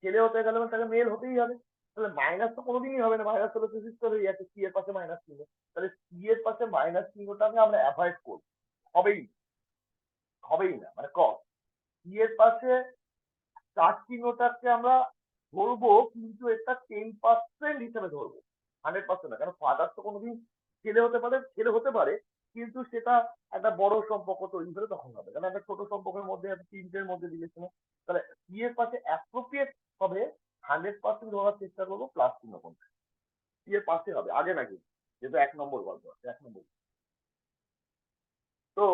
ছেলে হতে গেলে মানে তাকে মেল হতেই হবে। তাহলে মাইনাস তো কোনোদিনই হবে না, মাইনাস হলে তো সিস্টার হয়ে যাচ্ছে। সি এর পাশে মাইনাস চিহ্ন, তাহলে সি এর পাশে মাইনাস চিহ্নটাকে আমরা অ্যাভয়েড করব। হবেই, হবেই না, মানে কম। সি এর পাশে স্টার চিহ্নটাকে আমরা ধরবো, কিন্তু এটা 10% হিসেবে ধরবো, 100% না। কারণ ফাদার তো কোনোদিন ছেলে হতে পারে, ছেলে হতে পারে, কিন্তু সেটা একটা বড় সম্পর্ক তৈরি হলে তখন হবে। কারণ একটা ছোট সম্পর্কের মধ্যে 3টের মধ্যে রিলেশন, তাহলে সি এর পাশে অ্যাপ্রোপ্রিয়েট হবে 100% ধরার চেষ্টা করবো প্লাস চিহ্ন কোনটা। সি এর পাশে হবে, আগে নাকি, যেহেতু 1 নম্বর গল্প আছে, 1 নম্বর। তো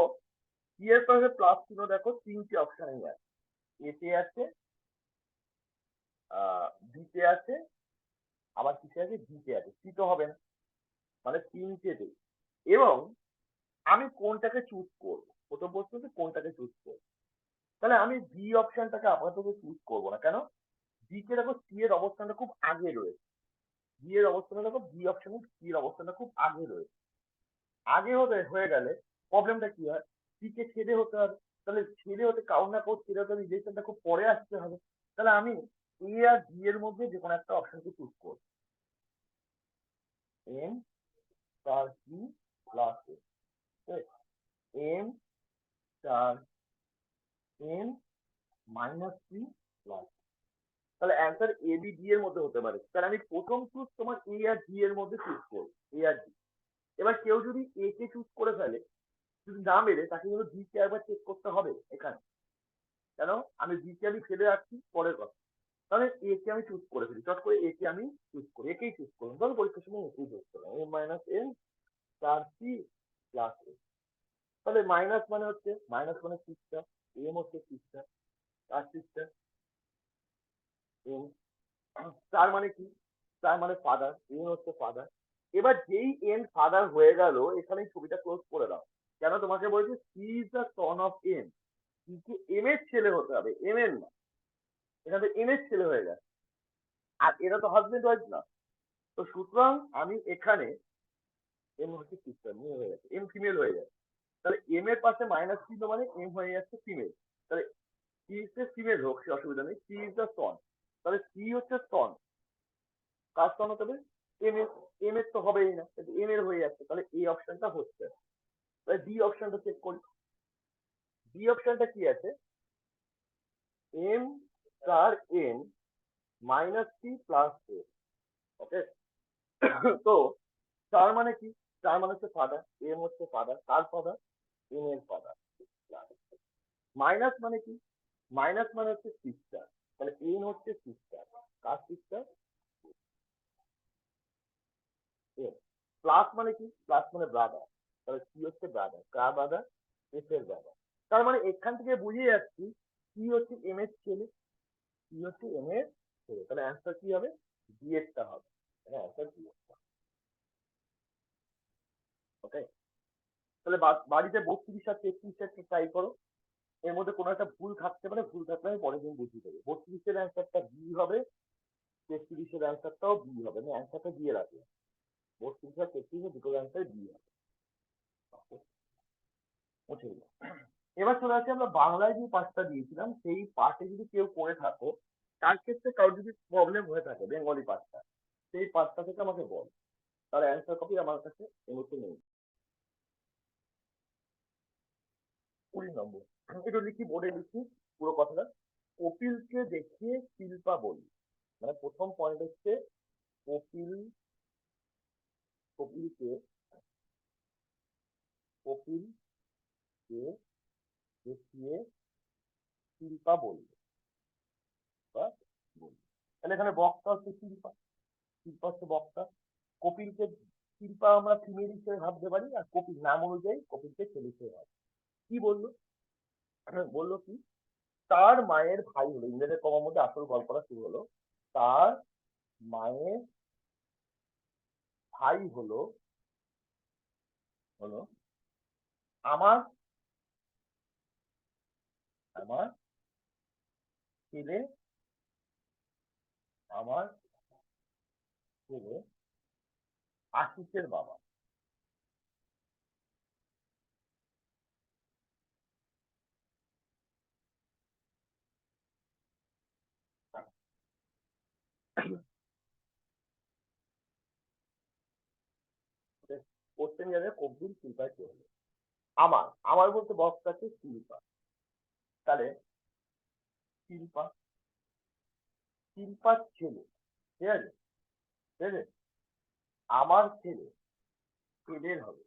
সি এর পাশে প্লাস চিহ্ন দেখো 3টে অপশনে আছে, এতে আছে, বিতে আছে, আবার কিসে আছে? ডিতে আছে। সি তো হবে না, মানে 3টেতে। এবং আমি কোনটাকে চুজ করবো, প্রথম প্রশ্ন হচ্ছে কোনটাকে চুজ করবো। তাহলে আমি বি অপশনটাকে আপাতত চুজ করবো না। কেন? বি কে দেখো সি এর অবস্থানটা খুব আগে রয়েছে। বি এর অবস্থানটা দেখো বি অপশনে সি এর অবস্থানটা খুব আগে রয়েছে। আগে হয়ে গেলে প্রবলেমটা কি হয়? সি কে ছেড়ে হতে হবে। তাহলে ছেড়ে হতে কারোর না কারোর ছেড়ে হতে রিলেশনটা খুব পরে আসতে হবে। তাহলে আমি এ আর বি এর মধ্যে যে কোনো একটা অপশনকে চুজ করব। M star C plus M star M minus C plus. তাহলে অ্যান্সার এ বি ডি এর মধ্যে হতে পারে। তাহলে আমি প্রথম চুজ তোমার এ আর ডি এর মধ্যে চুজ করবো, এ আর ডি। এবার কেউ যদি এ কে চুজ করে ফেলে, যদি না মেরে, তাকে কিন্তু বি কে একবার চেক করতে হবে এখানে। কেন? আমি বি কে আমি ফেলে রাখছি পরের কথা। তাহলে এ কে আমি চুজ করে ফেলি, চট করে এ কে আমি চুজ করি, একেই চুজ করলাম। ধরো পরীক্ষার সময় একেই চুজ করলাম, M minus N star C plus A. তাহলে মাইনাস মানে হচ্ছে সিক্সটা, এম হচ্ছে সিক্সটা, আর সিক্সটা এম। তার মানে কি? তার মানে ফাদার, এন হচ্ছে ফাদার। এবার যেই এন ফাদার হয়ে গেল, এখানে ছবিটা ক্লোজ করে দাও। কেন? তোমাকে বলছি C is the son of N. M এর ছেলে হতে হবে, এম এর না। এখানে এম এর ছেলে হয়ে গেছে, আর এরা তো হাজবেন্ড ওয়াইফ না। তো সুতরাং আমি এখানে এম হচ্ছে সিস্টার, মেয়ে হয়ে গেছে, এম ফিমেল হয়ে গেছে। তাহলে এম এর পাশে মাইনাস চিহ্ন মানে এম হয়ে যাচ্ছে ফিমেল। তাহলে সি ইজ দ্য ফিমেল হোক, সে অসুবিধা নেই, সি ইজ দ্য সন। তাহলে সি হচ্ছে সন, কার সন হতে হবে? এম এর। এম এর তো হবেই না, এম এর হয়ে যাচ্ছে। তাহলে এই অপশনটা হচ্ছে। তাহলে ডি অপশনটা চেক করি। ডি অপশনটা কি আছে? M star N minus C plus A. Okay. তো স্টার মানে কি? স্টার মানে হচ্ছে ফাদার, এম হচ্ছে ফাদার। কার ফাদার? এম এর ফাদার। মাইনাস মানে কি? মাইনাস মানে হচ্ছে সিস্টার। তাহলে এন হচ্ছে সিস্টার। কার সিস্টার? এম। প্লাস মানে কি? প্লাস মানে ব্রাদার। তাহলে সি হচ্ছে ব্রাদার। কার ব্রাদার? এস এর ব্রাদার। তার মানে এখান থেকে বুঝে যাচ্ছি সি হচ্ছে এম এর ছেলে, সি হচ্ছে এম এর ছেলে। তাহলে অ্যান্সার কি হবে? ডি এরটা হবে। অ্যান্সার ডি এরটা। ওকে। তাহলে বাড়িতে 32 আর 33 ট্রাই করো। এর মধ্যে কোনো একটা ভুল থাকতে পারে, ভুল থাকলে আমি পরের দিন বুঝিয়ে দেবো। 32-এর অ্যান্সারটা বি হবে, 33-এর অ্যান্সারটাও বি হবে। আমি অ্যান্সারটা দিয়ে রাখলাম। 32 আর 33 দুটোর অ্যান্সার বি হবে। মুছে দিলাম। এবার চলে আসি আমরা বাংলায় যে পাঠটা দিয়েছিলাম, সেই পাঠে যদি কেউ করে থাকো, তার ক্ষেত্রে কারোর যদি প্রবলেম হয়ে থাকে বেঙ্গলি পাঠটা, সেই পাঠটা থেকে আমাকে বল। তার অ্যান্সার কপি আমার কাছে এই মুহূর্তে নেই। 20 নম্বর। একটু লিখি, বোর্ডে লিখি পুরো কথাটা। কপিলকে দেখিয়ে শিল্পা বলি। মানে প্রথম পয়েন্ট হচ্ছে কপিল, কপিলকে কপিলকে দেখিয়ে শিল্পা বলবে বা বলবে। তাহলে এখানে বক্তা হচ্ছে শিল্পা, শিল্পা হচ্ছে বক্তা। কপিলকে, শিল্পা আমরা ফিমেল হিসেবে ভাবতে পারি, আর কপিল নাম অনুযায়ী কপিলকে ছেলে হিসেবে ভাবি। কি বললো? বললো কি? তার মায়ের ভাই হলো, ইংরেজের কমার মধ্যে আসল গল্পটা শুরু হলো। তার মায়ের ভাই হলো হলো আমার আমার ছেলে, আমার ছেলে আশিসের বাবা। কোশ্চেন যাবে কবির শিল্পায় কে হলো? আমার, আমার বলতে বক্স আছে শিল্পা। তাহলে শিল্পা, শিল্পার ছেলে, ঠিক আছে, ঠিক আছে। আমার ছেলে, ছেলের হবে।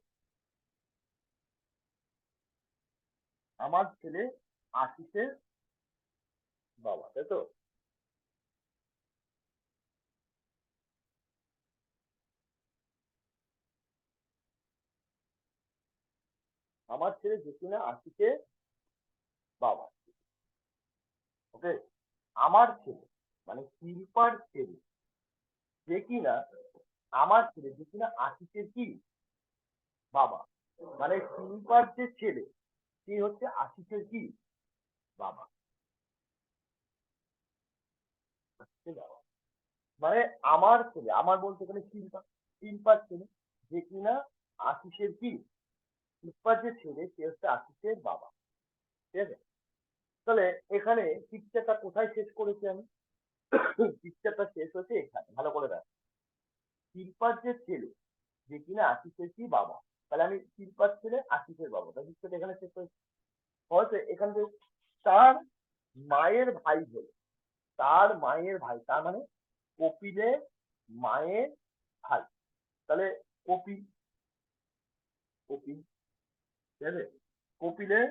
আমার ছেলে আশিসের বাবা, তাই তো? আমার ছেলে যে কিনা আশিসের বাবা। ওকে। আমার ছেলে মানে শিল্পার ছেলে যে কিনা, আমার ছেলে যে কিনা আশিসের কি বাবা, মানে শিল্পার যে ছেলে সে হচ্ছে আশিসের কি বাবা, হচ্ছে বাবা। মানে আমার ছেলে, আমার বলতে এখানে শিল্পার ছেলে, যে কিনা আশিসের কি, শিল্পার যে ছেলে সে হচ্ছে আশিসের বাবা। ঠিক আছে? তাহলে এখানে পিকচারটা কোথায় শেষ করেছি আমি? পিকচারটা শেষ হচ্ছে এখানে, ভালো করে দেখ। শিল্পার যে ছেলে, যে কিনা আশিসের কি বাবা, তাহলে আমি শিল্পার ছেলে আশিসের বাবা, তাহলে পিকচারটা এখানে শেষ হয়েছে। হয়তো এখান থেকে তার মায়ের ভাই হলো, তার মায়ের ভাই, তার মানে কপিলের মায়ের ভাই। তাহলে কপিল, কপিল, ঠিক আছে? কপিলের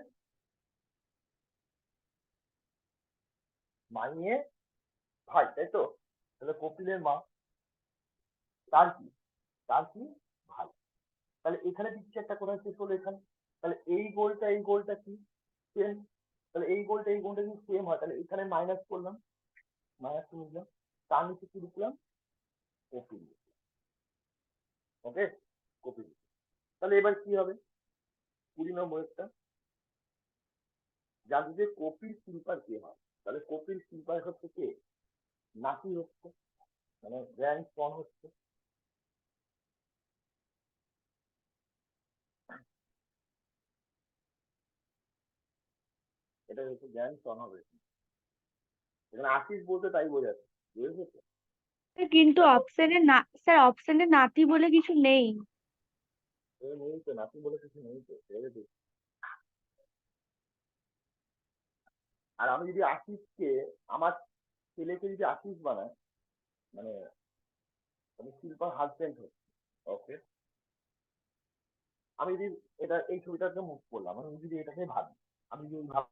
মায়ের ভাই, তাই তো? তাহলে কপিলের মা, তার কি, তার কি ভাই। তাহলে এখানে পিকচারটা কোথায় শেষ হলো? এখানে। তাহলে এই গোলটা কি সেম, তাহলে এই গোলটা যদি সেম হয় তাহলে এখানে মাইনাস করলাম, মাইনাস নিলাম, তার নিচে কি লিখলাম? কপিল। ওকে, কপিল। তাহলে এবার কি হবে? 20 নম্বরটা জানতে যে কপিল শিল্পার কে হয়, তাহলে কপিল শিল্পার হচ্ছে কে? নাতি হচ্ছে, মানে গ্র্যান্ড সন হচ্ছে। এটা হচ্ছে গ্র্যান্ড সন হবে। এখানে আশিস বলতে তাই বোঝাচ্ছে, বুঝেছো? কিন্তু অপশনে না স্যার, অপশনে নাতি বলে কিছু নেই। নেই তো, নাতি বলে কিছু নেই তো, ঠিক আছে? আর আমি যদি আশিসকে, আমার ছেলেকে যদি আশিস বানাই, মানে আমি শিল্পার হাজবেন্ড হচ্ছে। ওকে, আমি যদি এটা, এই ছবিটাকে মুভ করলাম, আমি যদি এটাকে ভাবি, আমি যদি ভাব,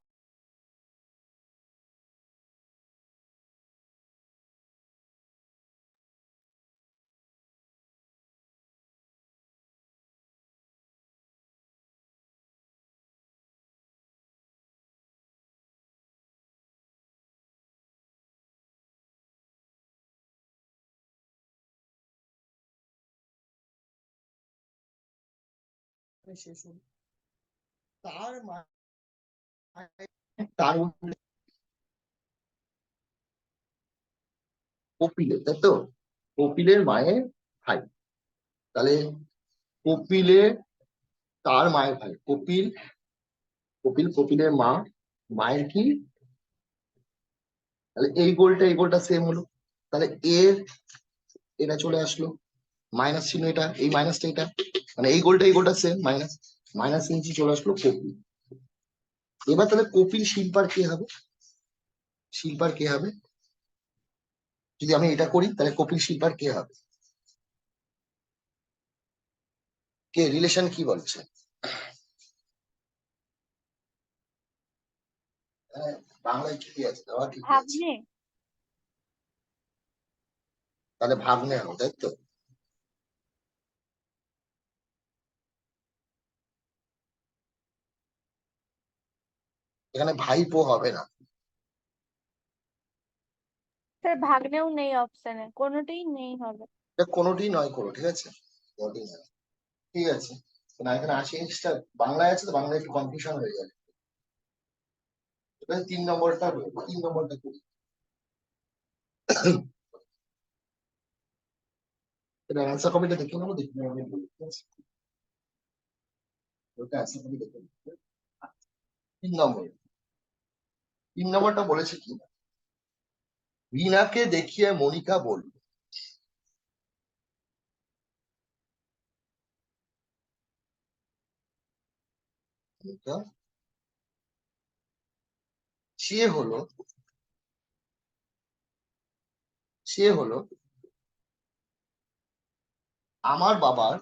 শেষ হলো তার মা, তার কপিলের, তাই তো? কপিলের মায়ের ভাই, তাহলে কপিলের, তার মায়ের ভাই কপিল, কপিলের মা, মায়ের কি, তাহলে এই গোলটা সেম হলো। তাহলে এর, এটা চলে আসলো, মাইনাস চিহ্ন, এটা এই মাইনাসটা, এটা মানে এই গোলটা সেম, মাইনাস, মাইনাস নিচে চলে আসলো কপিল। এবার তাহলে কপিল শিল্পার কে হবে? শিল্পার কে হবে? যদি আমি এটা করি তাহলে কপিল শিল্পার কে হবে? কে, রিলেশন কি বলছে? হ্যাঁ, বাংলায় কি আছে, দেওয়া কি আছে? ভাগ্নে। তাহলে ভাগ্নে হবে, তাই তো? এখানে ভাইপো হবে না, স্যার ভাগ্নেও নেই অপশনে, কোনোটাই নেই হবে। এটা কোনোটি নয় করো, ঠিক আছে? কোনোটিই নয়। ঠিক আছে, না এখানে 80 বাংলায় আছে তো, বাংলায় একটু কনফিউশন হয়ে যাবে। এবার 3 নম্বরটা করি। এটা অ্যান্সার কপিটা দেখে নেবো, দেখে নেবো আমি বলি, ঠিক আছে? ওটা অ্যান্সার কপি দেখে নেবো। 3 নম্বর, 3 নম্বরটা বলেছে কি, রিনাকে দেখিয়ে মনিকা বলল, মনিকা, সে হলো, সে হলো আমার বাবার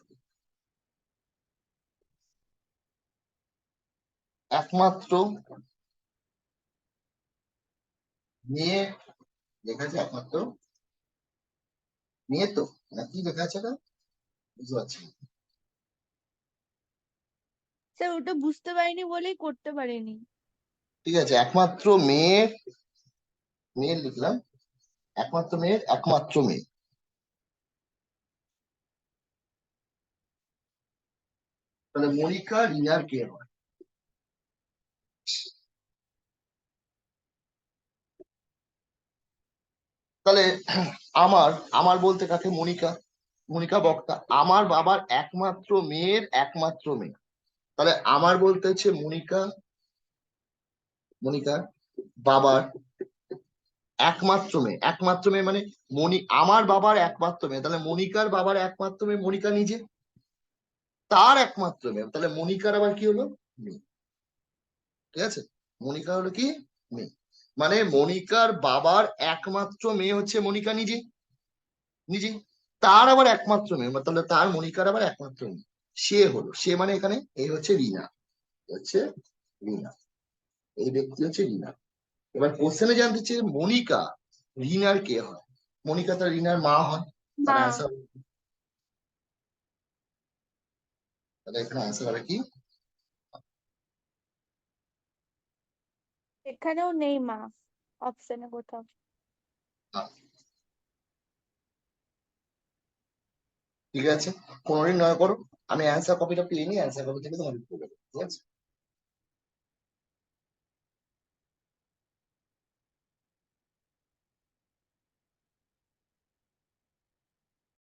একমাত্র মেয়ে। লেখা আছে একমাত্র মেয়ে তো, না কি লেখা আছে, এটা বুঝতে পারছি না। স্যার ওটা বুঝতে পারিনি বলেই করতে পারিনি। ঠিক আছে, একমাত্র মেয়ের, মেয়ের লিখলাম, একমাত্র মেয়ের একমাত্র মেয়ে। তাহলে মনিকা রিনার কে হয়? তাহলে আমার আমার বলতে কাকে? মনিকা। মনিকা বক্তা। আমার বাবার একমাত্র মেয়ের একমাত্র মেয়ে। তাহলে আমার বলতে হচ্ছে মনিকা, মনিকার বাবার একমাত্র মেয়ে। একমাত্র মেয়ে মানে আমার বাবার একমাত্র মেয়ে, তাহলে মনিকার বাবার একমাত্র মেয়ে মনিকা নিজে, তার একমাত্র মেয়ে। তাহলে মনিকার আবার কি হলো? মেয়ে। ঠিক আছে, মনিকা হলো কি? মেয়ে। মানে মনিকার বাবার একমাত্র মেয়ে হচ্ছে মনিকা নিজে, নিজে। তার আবার একমাত্র মেয়ে, তাহলে তার মনিকার আবার একমাত্র মেয়ে। সে মানে এখানে এই হচ্ছে রিনা, হচ্ছে রিনা, এই ব্যক্তি হচ্ছে রিনা। এবার কোশ্চেনে জানতে চেয়ে মনিকা রিনার কে হয়? মনিকা তার রিনার মা হয়। তার মা। অ্যান্সার, তাহলে এখানে অ্যান্সার হবে কি? এখানেও নেই মা অপশনে কোথাও। ঠিক আছে, 15 নয় করো। আমি অ্যান্সার কপিটা পেয়ে নিই, অ্যান্সার কপি থেকে তোমাদের ঠিক আছে।